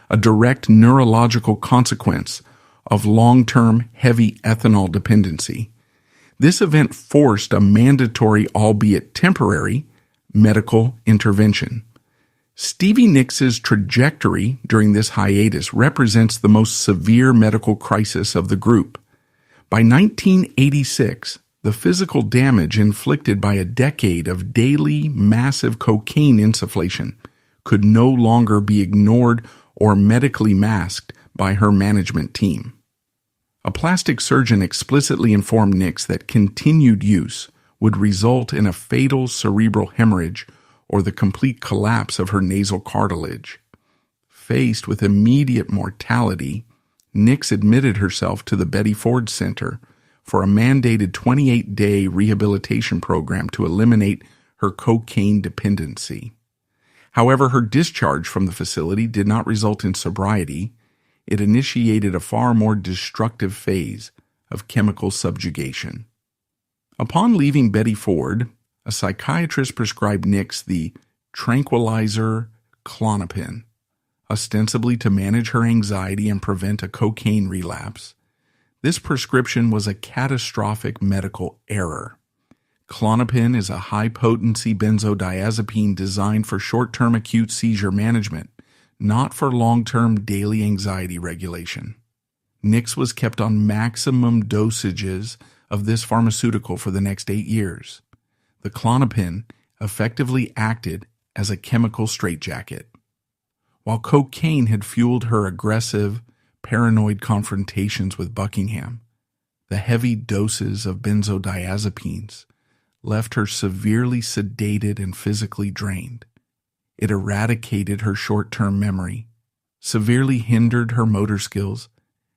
a direct neurological consequence of long-term heavy ethanol dependency. This event forced a mandatory, albeit temporary, medical intervention. Stevie Nicks' trajectory during this hiatus represents the most severe medical crisis of the group. By 1986, the physical damage inflicted by a decade of daily massive cocaine insufflation could no longer be ignored or medically masked by her management team. A plastic surgeon explicitly informed Nicks that continued use would result in a fatal cerebral hemorrhage or the complete collapse of her nasal cartilage. Faced with immediate mortality, Nicks admitted herself to the Betty Ford Center for a mandated 28-day rehabilitation program to eliminate her cocaine dependency. However, her discharge from the facility did not result in sobriety. It initiated a far more destructive phase of chemical subjugation. Upon leaving Betty Ford, a psychiatrist prescribed Nicks the tranquilizer Klonopin, ostensibly to manage her anxiety and prevent a cocaine relapse. This prescription was a catastrophic medical error. Klonopin is a high-potency benzodiazepine designed for short-term acute seizure management, not for long-term daily anxiety regulation. Nicks was kept on maximum dosages of this pharmaceutical for the next 8 years. The Klonopin effectively acted as a chemical straitjacket. While cocaine had fueled her aggressive, paranoid confrontations with Buckingham, the heavy doses of benzodiazepines left her severely sedated and physically drained. It eradicated her short-term memory, severely hindered her motor skills,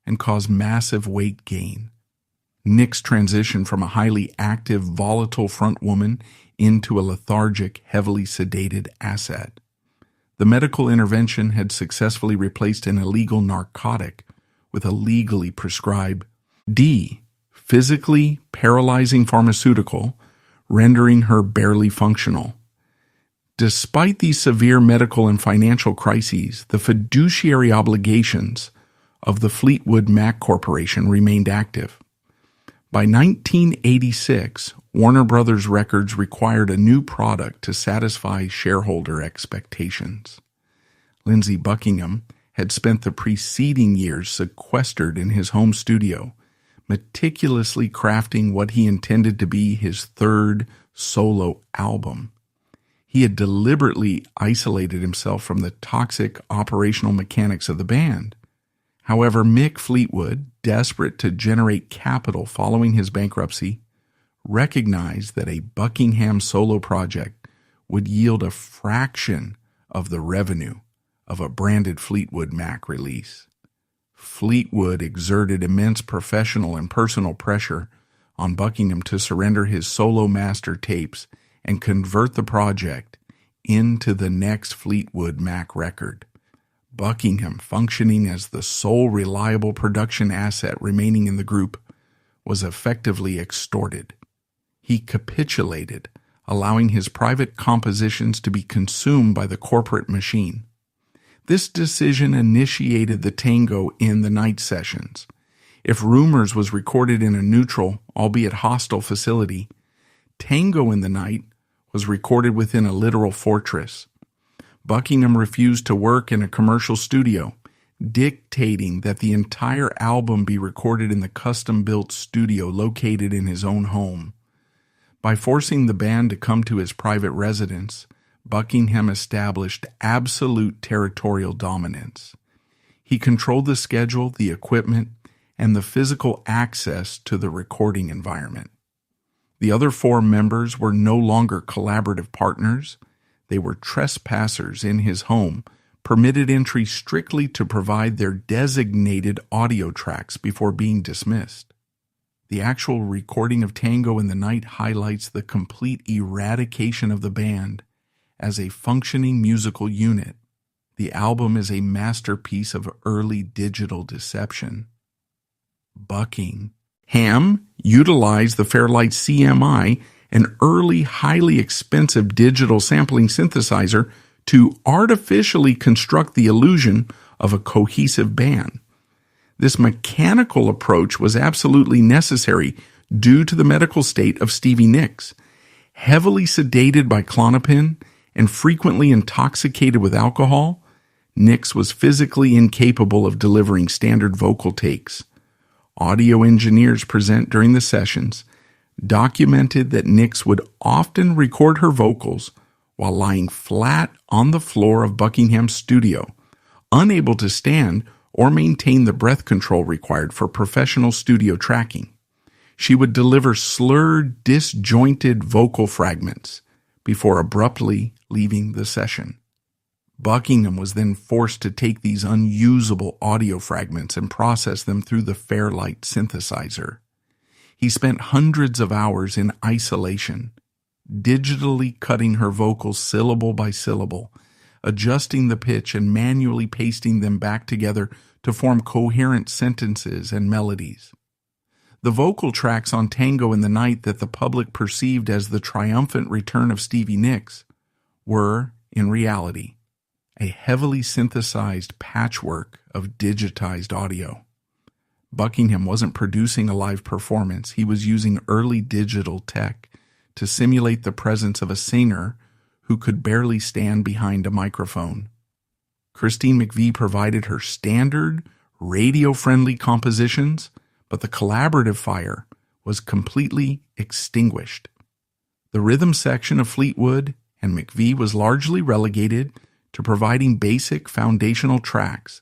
and caused massive weight gain. Nicks transitioned from a highly active, volatile front woman into a lethargic, heavily sedated asset. The medical intervention had successfully replaced an illegal narcotic with a legally prescribed physically paralyzing pharmaceutical, rendering her barely functional. Despite these severe medical and financial crises, the fiduciary obligations of the Fleetwood Mac Corporation remained active. By 1986, Warner Brothers Records required a new product to satisfy shareholder expectations. Lindsey Buckingham had spent the preceding years sequestered in his home studio, meticulously crafting what he intended to be his third solo album. He had deliberately isolated himself from the toxic operational mechanics of the band. However, Mick Fleetwood, desperate to generate capital following his bankruptcy, recognized that a Buckingham solo project would yield a fraction of the revenue of a branded Fleetwood Mac release. Fleetwood exerted immense professional and personal pressure on Buckingham to surrender his solo master tapes and convert the project into the next Fleetwood Mac record. Buckingham, functioning as the sole reliable production asset remaining in the group, was effectively extorted. He capitulated, allowing his private compositions to be consumed by the corporate machine. This decision initiated the Tango in the Night sessions. If Rumors was recorded in a neutral, albeit hostile facility, Tango in the Night was recorded within a literal fortress. Buckingham refused to work in a commercial studio, dictating that the entire album be recorded in the custom-built studio located in his own home. By forcing the band to come to his private residence, Buckingham established absolute territorial dominance. He controlled the schedule, the equipment, and the physical access to the recording environment. The other 4 members were no longer collaborative partners. They were trespassers in his home, permitted entry strictly to provide their designated audio tracks before being dismissed. The actual recording of Tango in the Night highlights the complete eradication of the band as a functioning musical unit. The album is a masterpiece of early digital deception. Buckingham utilized the Fairlight CMI, an early, highly expensive digital sampling synthesizer, to artificially construct the illusion of a cohesive band. This mechanical approach was absolutely necessary due to the medical state of Stevie Nicks. Heavily sedated by Klonopin and frequently intoxicated with alcohol, Nicks was physically incapable of delivering standard vocal takes. Audio engineers present during the sessions documented that Nicks would often record her vocals while lying flat on the floor of Buckingham's studio, unable to stand or maintain the breath control required for professional studio tracking. She would deliver slurred, disjointed vocal fragments before abruptly leaving the session. Buckingham was then forced to take these unusable audio fragments and process them through the Fairlight synthesizer. He spent hundreds of hours in isolation, digitally cutting her vocals syllable by syllable, adjusting the pitch and manually pasting them back together to form coherent sentences and melodies. The vocal tracks on Tango in the Night that the public perceived as the triumphant return of Stevie Nicks were, in reality, a heavily synthesized patchwork of digitized audio. Buckingham wasn't producing a live performance. He was using early digital tech to simulate the presence of a singer who could barely stand behind a microphone. Christine McVie provided her standard, radio-friendly compositions, but the collaborative fire was completely extinguished. The rhythm section of Fleetwood and McVie was largely relegated to providing basic foundational tracks,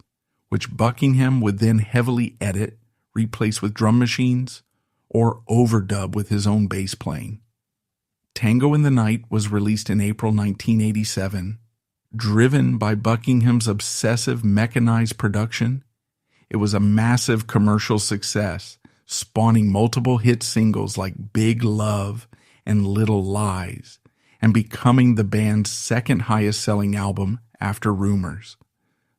which Buckingham would then heavily edit, replace with drum machines, or overdub with his own bass playing. Tango in the Night was released in April 1987. Driven by Buckingham's obsessive mechanized production, it was a massive commercial success, spawning multiple hit singles like Big Love and Little Lies, and becoming the band's second highest selling album after Rumors.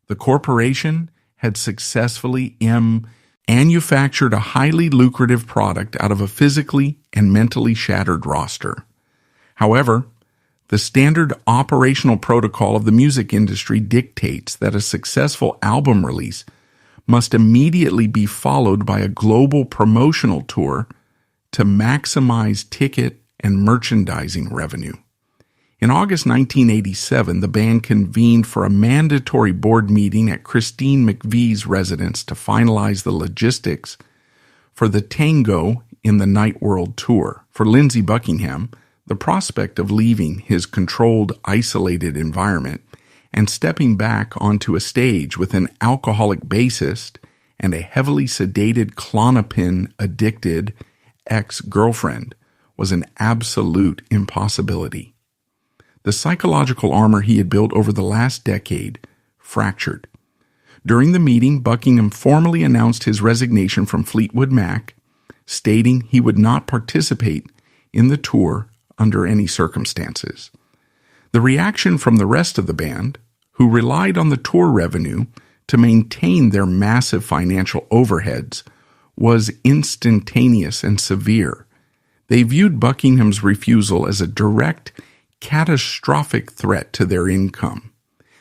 The corporation had successfully manufactured a highly lucrative product out of a physically and mentally shattered roster. However, the standard operational protocol of the music industry dictates that a successful album release must immediately be followed by a global promotional tour to maximize ticket and merchandising revenue. In August 1987, the band convened for a mandatory board meeting at Christine McVie's residence to finalize the logistics for the Tango in the Night World tour. For Lindsey Buckingham, the prospect of leaving his controlled, isolated environment and stepping back onto a stage with an alcoholic bassist and a heavily sedated Klonopin-addicted ex-girlfriend was an absolute impossibility. The psychological armor he had built over the last decade fractured. During the meeting, Buckingham formally announced his resignation from Fleetwood Mac, stating he would not participate in the tour under any circumstances. The reaction from the rest of the band, who relied on the tour revenue to maintain their massive financial overheads, was instantaneous and severe. They viewed Buckingham's refusal as a direct, catastrophic threat to their income.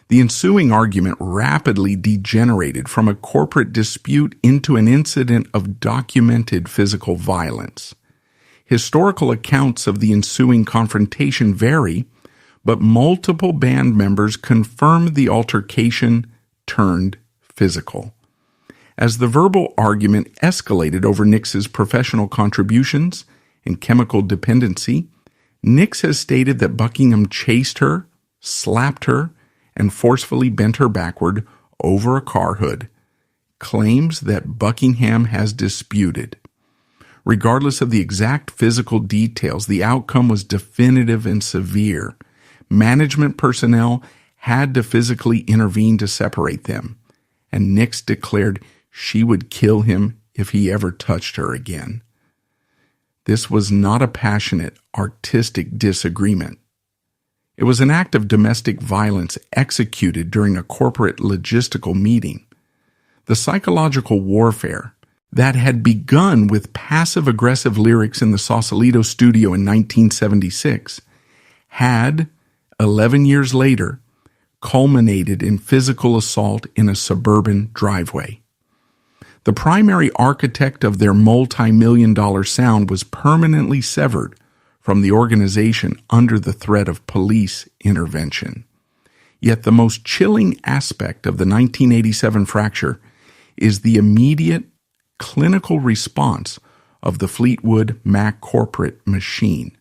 The ensuing argument rapidly degenerated from a corporate dispute into an incident of documented physical violence. Historical accounts of the ensuing confrontation vary, but multiple band members confirmed the altercation turned physical. As the verbal argument escalated over Nicks's professional contributions and chemical dependency, Nicks has stated that Buckingham chased her, slapped her, and forcefully bent her backward over a car hood, claims that Buckingham has disputed. Regardless of the exact physical details, the outcome was definitive and severe. Management personnel had to physically intervene to separate them, and Nicks declared she would kill him if he ever touched her again. This was not a passionate, artistic disagreement. It was an act of domestic violence executed during a corporate logistical meeting. The psychological warfare that had begun with passive-aggressive lyrics in the Sausalito studio in 1976 had, 11 years later, culminated in physical assault in a suburban driveway. The primary architect of their multi-million-dollar sound was permanently severed from the organization under the threat of police intervention. Yet the most chilling aspect of the 1987 fracture is the immediate clinical response of the Fleetwood Mac corporate machine.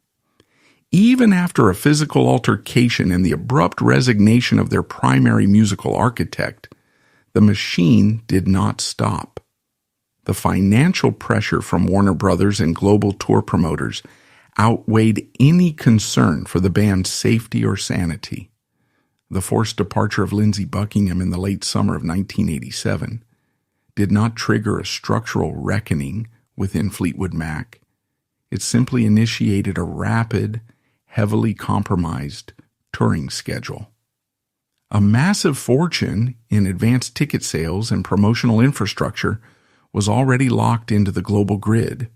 Even after a physical altercation and the abrupt resignation of their primary musical architect, the machine did not stop. The financial pressure from Warner Brothers and global tour promoters outweighed any concern for the band's safety or sanity. The forced departure of Lindsey Buckingham in the late summer of 1987 did not trigger a structural reckoning within Fleetwood Mac. It simply initiated a rapid, heavily compromised touring schedule. A massive fortune in advanced ticket sales and promotional infrastructure was already locked into the global grid.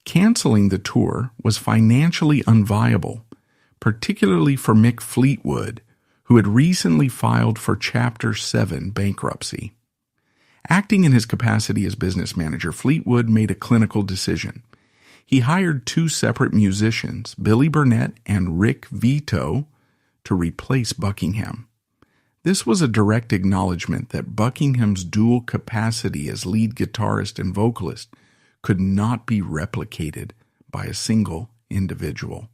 Canceling the tour was financially unviable, particularly for Mick Fleetwood, who had recently filed for Chapter 7 bankruptcy. Acting in his capacity as business manager, Fleetwood made a clinical decision. He hired two separate musicians, Billy Burnett and Rick Vito, to replace Buckingham. This was a direct acknowledgement that Buckingham's dual capacity as lead guitarist and vocalist could not be replicated by a single individual.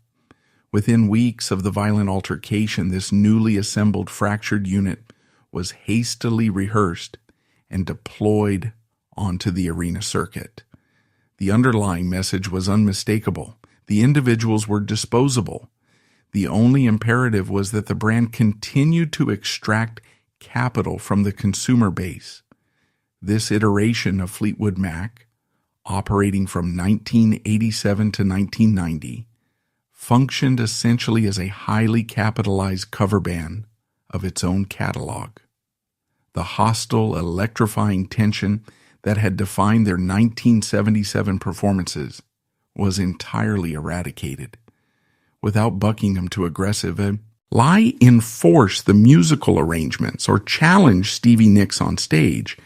Within weeks of the violent altercation, this newly assembled fractured unit was hastily rehearsed and deployed onto the arena circuit. The underlying message was unmistakable. The individuals were disposable. The only imperative was that the brand continued to extract capital from the consumer base. This iteration of Fleetwood Mac, operating from 1987 to 1990, functioned essentially as a highly capitalized cover band of its own catalog. The hostile, electrifying tension that had defined their 1977 performances was entirely eradicated. Without Buckingham too aggressive, lie enforce the musical arrangements or challenge Stevie Nicks on stage,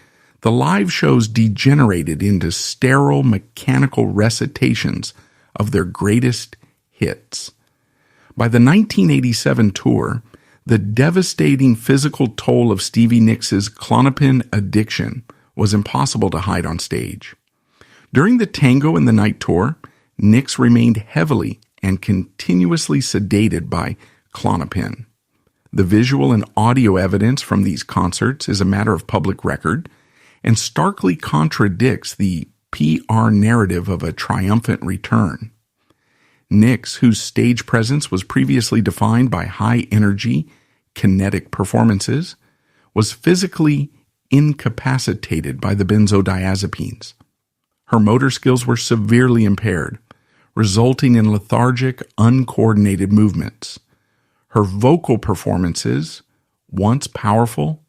the live shows degenerated into sterile mechanical recitations of their greatest hits. By the 1987 tour, the devastating physical toll of Stevie Nicks' Klonopin addiction was impossible to hide on stage. During the Tango in the Night tour, Nicks remained heavily and continuously sedated by Klonopin. The visual and audio evidence from these concerts is a matter of public record and starkly contradicts the PR narrative of a triumphant return. Nicks, whose stage presence was previously defined by high-energy, kinetic performances, was physically incapacitated by the benzodiazepines. Her motor skills were severely impaired, resulting in lethargic, uncoordinated movements. Her vocal performances, once powerful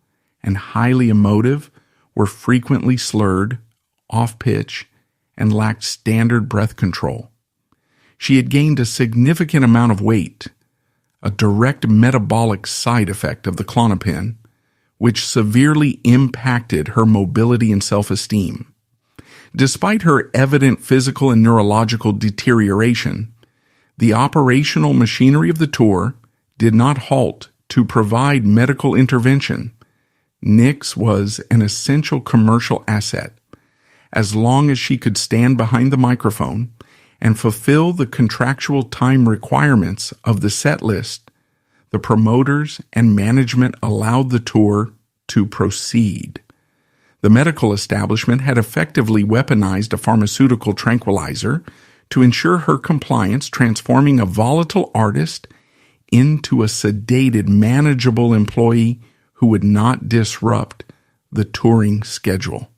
and highly emotive, were frequently slurred, off-pitch, and lacked standard breath control. She had gained a significant amount of weight, a direct metabolic side effect of the Klonopin, which severely impacted her mobility and self-esteem. Despite her evident physical and neurological deterioration, the operational machinery of the tour did not halt to provide medical intervention. Nicks was an essential commercial asset. As long as she could stand behind the microphone and fulfill the contractual time requirements of the set list, the promoters and management allowed the tour to proceed. The medical establishment had effectively weaponized a pharmaceutical tranquilizer to ensure her compliance, transforming a volatile artist into a sedated, manageable employee who would not disrupt the touring schedule.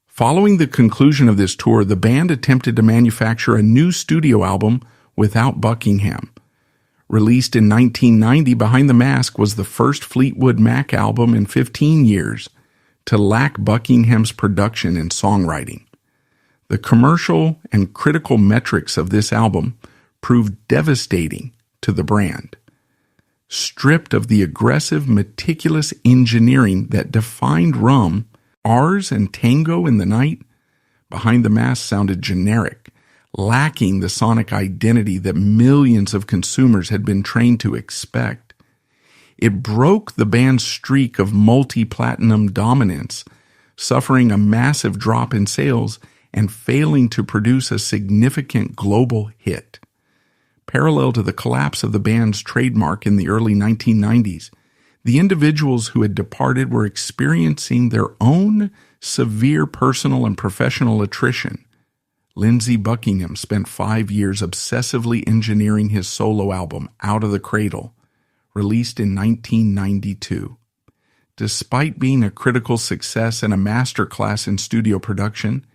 Following the conclusion of this tour, the band attempted to manufacture a new studio album without Buckingham. Released in 1990, Behind the Mask was the first Fleetwood Mac album in 15 years to lack Buckingham's production and songwriting. The commercial and critical metrics of this album proved devastating to the brand. Stripped of the aggressive, meticulous engineering that defined Rum, Ours, and Tango in the Night, Behind the Mask sounded generic, lacking the sonic identity that millions of consumers had been trained to expect. It broke the band's streak of multi-platinum dominance, suffering a massive drop in sales and failing to produce a significant global hit. Parallel to the collapse of the band's trademark in the early 1990s, the individuals who had departed were experiencing their own severe personal and professional attrition. Lindsey Buckingham spent 5 years obsessively engineering his solo album, Out of the Cradle, released in 1992. Despite being a critical success and a masterclass in studio production,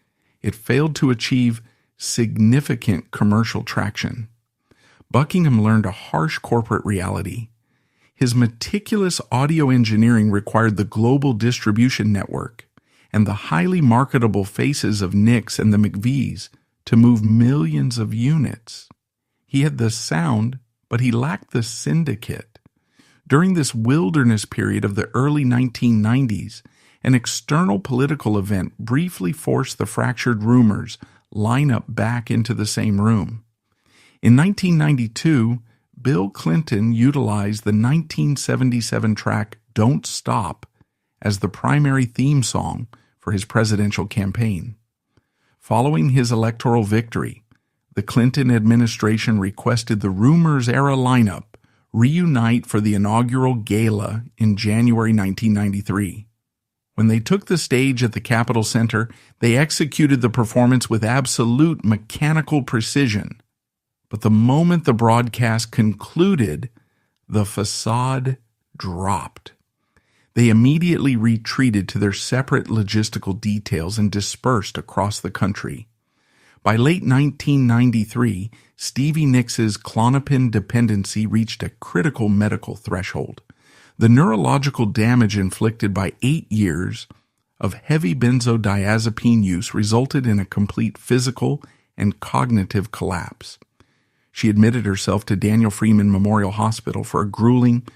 it failed to achieve significant commercial traction. Buckingham learned a harsh corporate reality. His meticulous audio engineering required the global distribution network and the highly marketable faces of Nicks and the McVies to move millions of units. He had the sound, but he lacked the syndicate. During this wilderness period of the early 1990s, an external political event briefly forced the fractured Rumors lineup back into the same room. In 1992, Bill Clinton utilized the 1977 track Don't Stop as the primary theme song for his presidential campaign. Following his electoral victory, the Clinton administration requested the Rumors-era lineup reunite for the inaugural gala in January 1993. When they took the stage at the Capitol Center, they executed the performance with absolute mechanical precision. But the moment the broadcast concluded, the facade dropped. They immediately retreated to their separate logistical details and dispersed across the country. By late 1993, Stevie Nicks' Klonopin dependency reached a critical medical threshold. The neurological damage inflicted by 8 years of heavy benzodiazepine use resulted in a complete physical and cognitive collapse. She admitted herself to Daniel Freeman Memorial Hospital for a grueling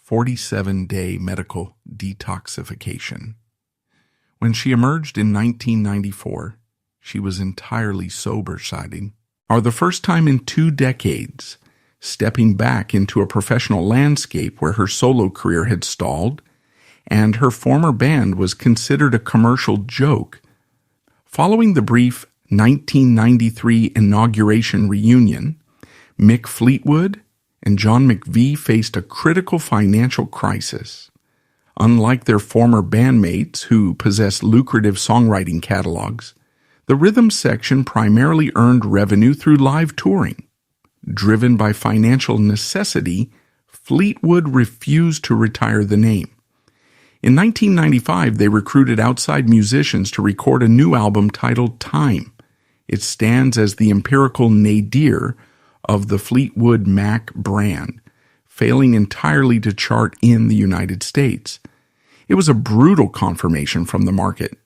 47-day medical detoxification. When she emerged in 1994, she was entirely sober-sided. For the first time in 2 decades, stepping back into a professional landscape where her solo career had stalled, and her former band was considered a commercial joke. Following the brief 1993 inauguration reunion, Mick Fleetwood and John McVie faced a critical financial crisis. Unlike their former bandmates who possessed lucrative songwriting catalogs, the rhythm section primarily earned revenue through live touring. Driven by financial necessity, Fleetwood refused to retire the name. In 1995, they recruited outside musicians to record a new album titled Time. It stands as the empirical nadir of the Fleetwood Mac brand, failing entirely to chart in the United States. It was a brutal confirmation from the market.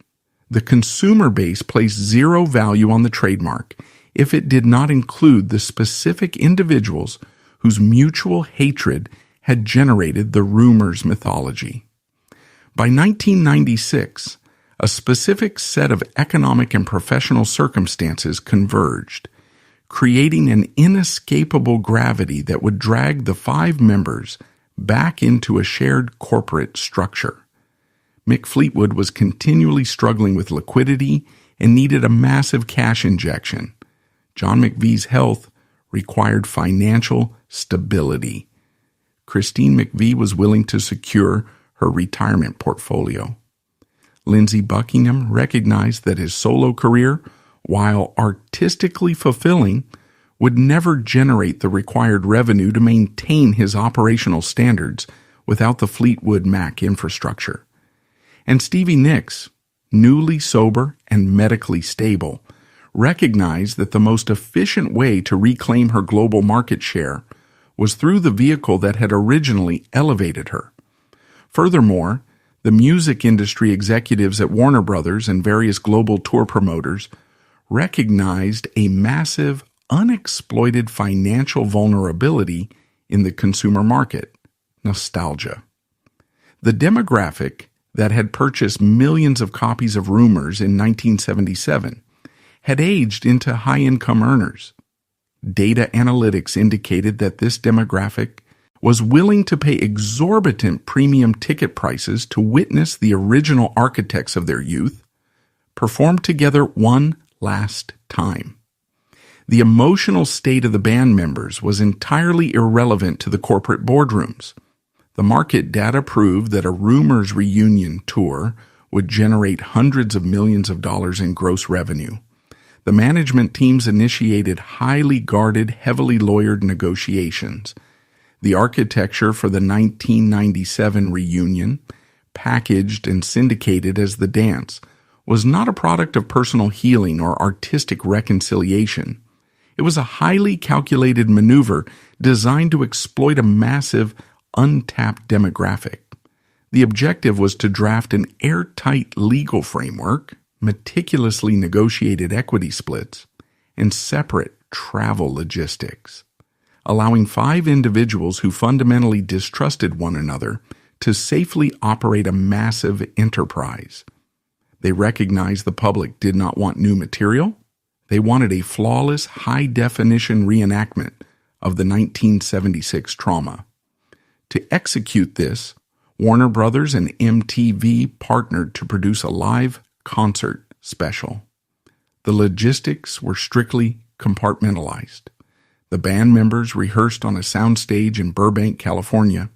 The consumer base placed zero value on the trademark if it did not include the specific individuals whose mutual hatred had generated the Rumors mythology. By 1996, a specific set of economic and professional circumstances converged, creating an inescapable gravity that would drag the 5 members back into a shared corporate structure. Mick Fleetwood was continually struggling with liquidity and needed a massive cash injection. John McVie's health required financial stability. Christine McVie was willing to secure her retirement portfolio. Lindsey Buckingham recognized that his solo career, while artistically fulfilling, would never generate the required revenue to maintain his operational standards without the Fleetwood Mac infrastructure. And Stevie Nicks, newly sober and medically stable, recognized that the most efficient way to reclaim her global market share was through the vehicle that had originally elevated her. Furthermore, the music industry executives at Warner Brothers and various global tour promoters recognized a massive, unexploited financial vulnerability in the consumer market: nostalgia. The demographic that had purchased millions of copies of Rumors in 1977 had aged into high-income earners. Data analytics indicated that this demographic was willing to pay exorbitant premium ticket prices to witness the original architects of their youth perform together one last time. The emotional state of the band members was entirely irrelevant to the corporate boardrooms. The market data proved that a Rumors reunion tour would generate hundreds of millions of dollars in gross revenue. The management teams initiated highly guarded, heavily lawyered negotiations. The architecture for the 1997 reunion, packaged and syndicated as The Dance, was not a product of personal healing or artistic reconciliation. It was a highly calculated maneuver designed to exploit a massive, untapped demographic. The objective was to draft an airtight legal framework, meticulously negotiated equity splits, and separate travel logistics, allowing 5 individuals who fundamentally distrusted one another to safely operate a massive enterprise. They recognized the public did not want new material. They wanted a flawless, high-definition reenactment of the 1976 trauma. To execute this, Warner Brothers and MTV partnered to produce a live concert special. The logistics were strictly compartmentalized. The band members rehearsed on a soundstage in Burbank, California,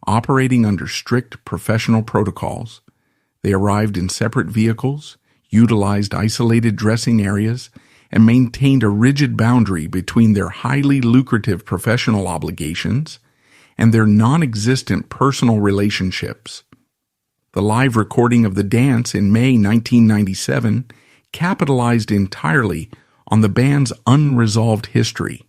operating under strict professional protocols. They arrived in separate vehicles, utilized isolated dressing areas, and maintained a rigid boundary between their highly lucrative professional obligations and their non-existent personal relationships. The live recording of The Dance in May 1997 capitalized entirely on the band's unresolved history.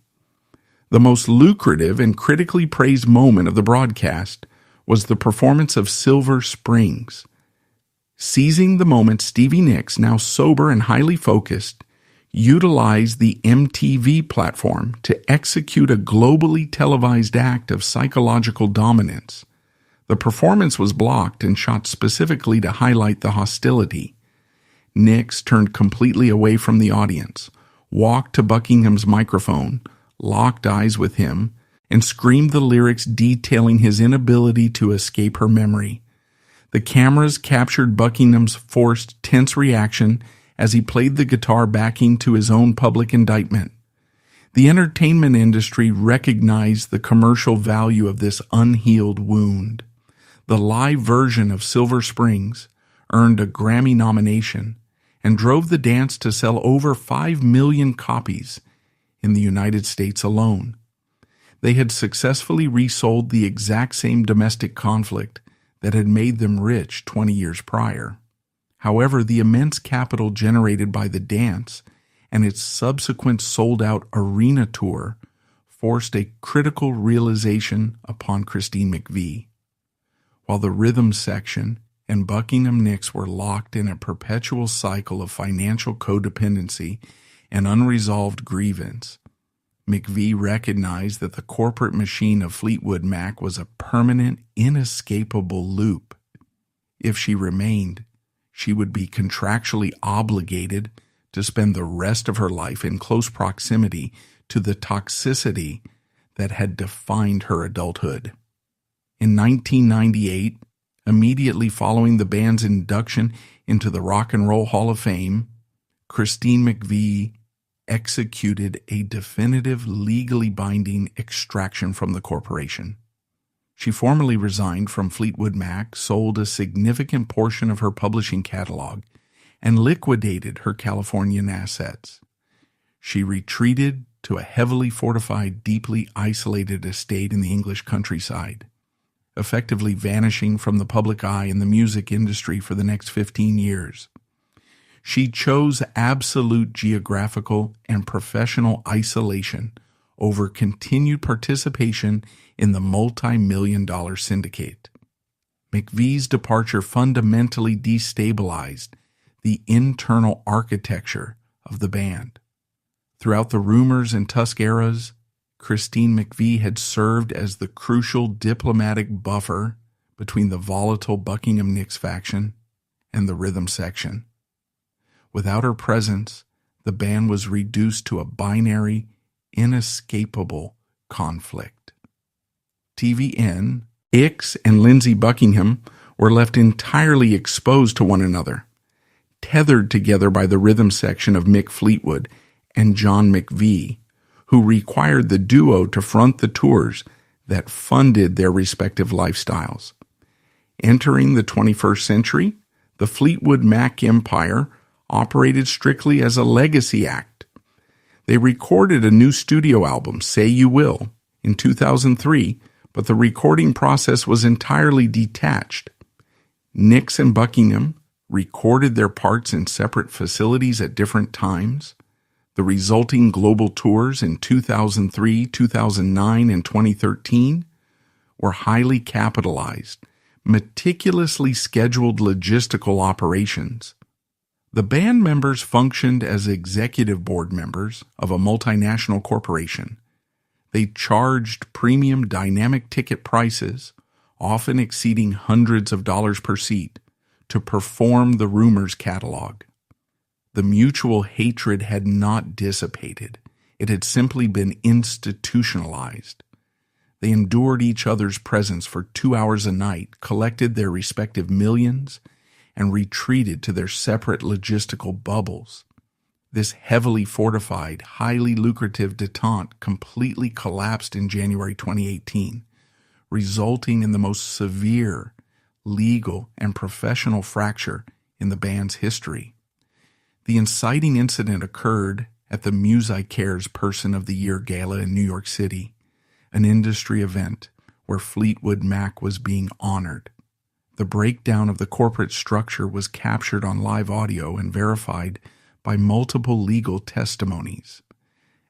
The most lucrative and critically praised moment of the broadcast was the performance of Silver Springs. Seizing the moment, Stevie Nicks, now sober and highly focused, utilized the MTV platform to execute a globally televised act of psychological dominance. The performance was blocked and shot specifically to highlight the hostility. Nicks turned completely away from the audience, walked to Buckingham's microphone, locked eyes with him, and screamed the lyrics detailing his inability to escape her memory. The cameras captured Buckingham's forced, tense reaction as he played the guitar backing to his own public indictment. The entertainment industry recognized the commercial value of this unhealed wound. The live version of Silver Springs earned a Grammy nomination and drove The Dance to sell over 5 million copies in the United States alone. They had successfully resold the exact same domestic conflict that had made them rich 20 years prior. However, the immense capital generated by The Dance and its subsequent sold-out arena tour forced a critical realization upon Christine McVie. While the rhythm section and Buckingham Nicks were locked in a perpetual cycle of financial codependency and unresolved grievance, McVie recognized that the corporate machine of Fleetwood Mac was a permanent, inescapable loop. If she remained, she would be contractually obligated to spend the rest of her life in close proximity to the toxicity that had defined her adulthood. In 1998, immediately following the band's induction into the Rock and Roll Hall of Fame, Christine McVie executed a definitive, legally binding extraction from the corporation. She formally resigned from Fleetwood Mac, sold a significant portion of her publishing catalog, and liquidated her Californian assets. She retreated to a heavily fortified, deeply isolated estate in the English countryside, effectively vanishing from the public eye in the music industry for the next 15 years. She chose absolute geographical and professional isolation over continued participation in the multi-million-dollar syndicate. McVie's departure fundamentally destabilized the internal architecture of the band. Throughout the Rumors and Tusk eras, Christine McVie had served as the crucial diplomatic buffer between the volatile Buckingham Nicks faction and the rhythm section. Without her presence, the band was reduced to a binary, inescapable conflict. TVN, Ix, and Lindsey Buckingham were left entirely exposed to one another, tethered together by the rhythm section of Mick Fleetwood and John McVie, who required the duo to front the tours that funded their respective lifestyles. Entering the 21st century, the Fleetwood Mac empire operated strictly as a legacy act. They recorded a new studio album, Say You Will, in 2003, but the recording process was entirely detached. Nicks and Buckingham recorded their parts in separate facilities at different times. The resulting global tours in 2003, 2009, and 2013 were highly capitalized, meticulously scheduled logistical operations. The band members functioned as executive board members of a multinational corporation. They charged premium dynamic ticket prices, often exceeding hundreds of dollars per seat, to perform the Rumors catalog. The mutual hatred had not dissipated. It had simply been institutionalized. They endured each other's presence for 2 hours a night, collected their respective millions, and retreated to their separate logistical bubbles. This heavily fortified, highly lucrative detente completely collapsed in January 2018, resulting in the most severe legal and professional fracture in the band's history. The inciting incident occurred at the MusiCares Person of the Year Gala in New York City, an industry event where Fleetwood Mac was being honored. The breakdown of the corporate structure was captured on live audio and verified by multiple legal testimonies.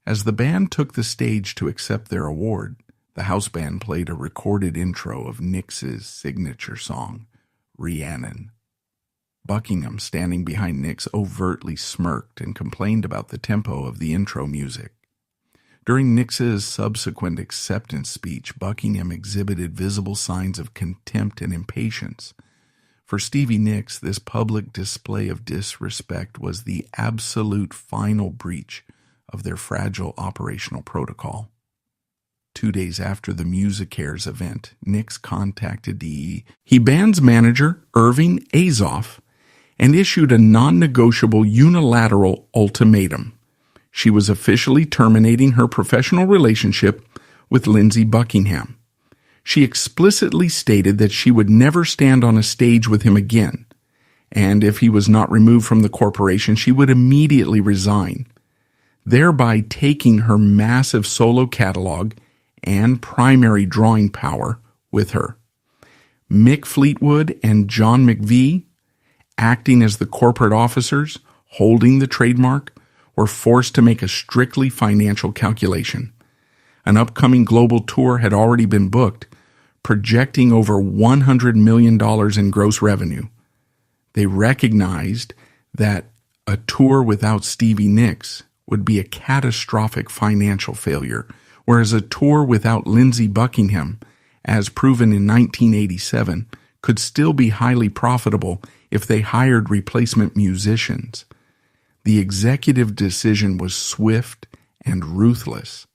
As the band took the stage to accept their award, the house band played a recorded intro of Nicks's signature song, Rhiannon. Buckingham, standing behind Nicks, overtly smirked and complained about the tempo of the intro music. During Nicks's subsequent acceptance speech, Buckingham exhibited visible signs of contempt and impatience. For Stevie Nicks, this public display of disrespect was the absolute final breach of their fragile operational protocol. 2 days after the MusiCares event, Nicks contacted the band's manager, Irving Azoff, and issued a non-negotiable unilateral ultimatum. She was officially terminating her professional relationship with Lindsey Buckingham. She explicitly stated that she would never stand on a stage with him again, and if he was not removed from the corporation, she would immediately resign, thereby taking her massive solo catalog and primary drawing power with her. Mick Fleetwood and John McVie, acting as the corporate officers holding the trademark, were forced to make a strictly financial calculation. An upcoming global tour had already been booked, projecting over $100 million in gross revenue. They recognized that a tour without Stevie Nicks would be a catastrophic financial failure, whereas a tour without Lindsey Buckingham, as proven in 1987, could still be highly profitable if they hired replacement musicians. The executive decision was swift and ruthless.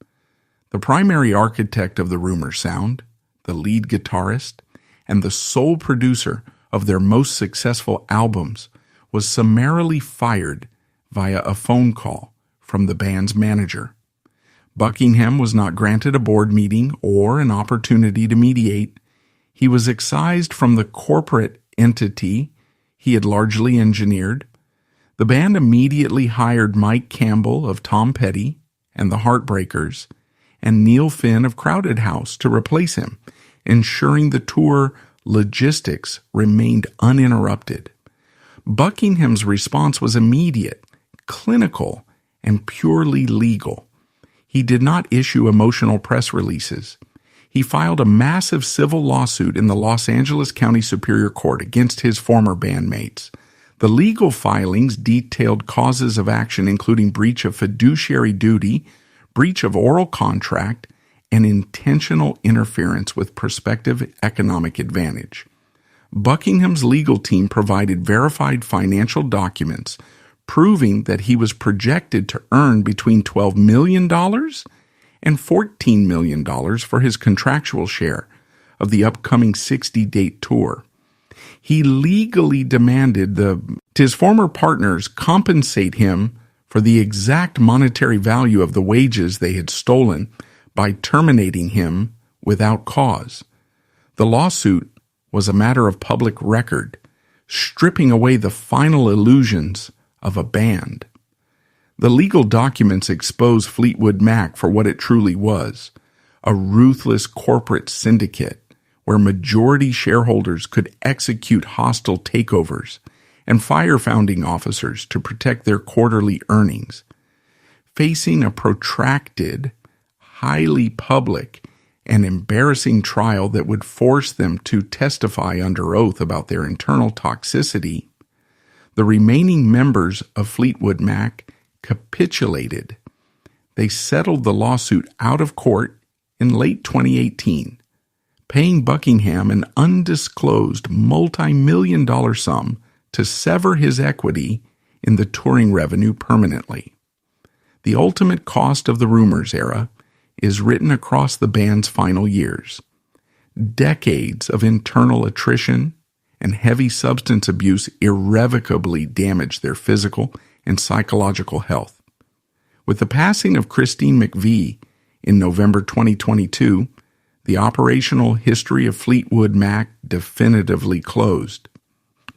The primary architect of the Rumor sound, the lead guitarist, and the sole producer of their most successful albums was summarily fired via a phone call from the band's manager. Buckingham was not granted a board meeting or an opportunity to mediate. He was excised from the corporate entity he had largely engineered. The band immediately hired Mike Campbell of Tom Petty and the Heartbreakers and Neil Finn of Crowded House to replace him, ensuring the tour logistics remained uninterrupted. Buckingham's response was immediate, clinical, and purely legal. He did not issue emotional press releases. He filed a massive civil lawsuit in the Los Angeles County Superior Court against his former bandmates. The legal filings detailed causes of action including breach of fiduciary duty, breach of oral contract, and intentional interference with prospective economic advantage. Buckingham's legal team provided verified financial documents proving that he was projected to earn between $12 million and $14 million for his contractual share of the upcoming 60-date tour. He legally demanded his former partners compensate him for the exact monetary value of the wages they had stolen by terminating him without cause. The lawsuit was a matter of public record, stripping away the final illusions of a band. The legal documents expose Fleetwood Mac for what it truly was, a ruthless corporate syndicate where majority shareholders could execute hostile takeovers and fire founding officers to protect their quarterly earnings. Facing a protracted, highly public, and embarrassing trial that would force them to testify under oath about their internal toxicity, the remaining members of Fleetwood Mac capitulated. They settled the lawsuit out of court in late 2018, paying Buckingham an undisclosed multi-million-dollar sum to sever his equity in the touring revenue permanently. The ultimate cost of the Rumors era is written across the band's final years. Decades of internal attrition and heavy substance abuse irrevocably damaged their physical and psychological health. With the passing of Christine McVie in November 2022, the operational history of Fleetwood Mac definitively closed.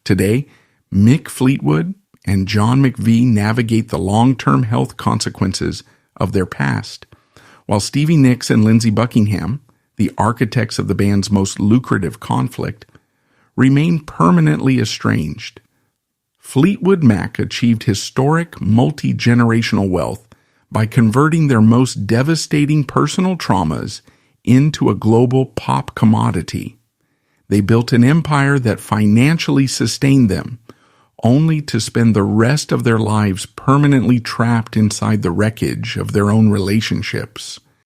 Today, Mick Fleetwood and John McVie navigate the long-term health consequences of their past, while Stevie Nicks and Lindsey Buckingham, the architects of the band's most lucrative conflict, remain permanently estranged. Fleetwood Mac achieved historic multi-generational wealth by converting their most devastating personal traumas into a global pop commodity. They built an empire that financially sustained them, only to spend the rest of their lives permanently trapped inside the wreckage of their own relationships.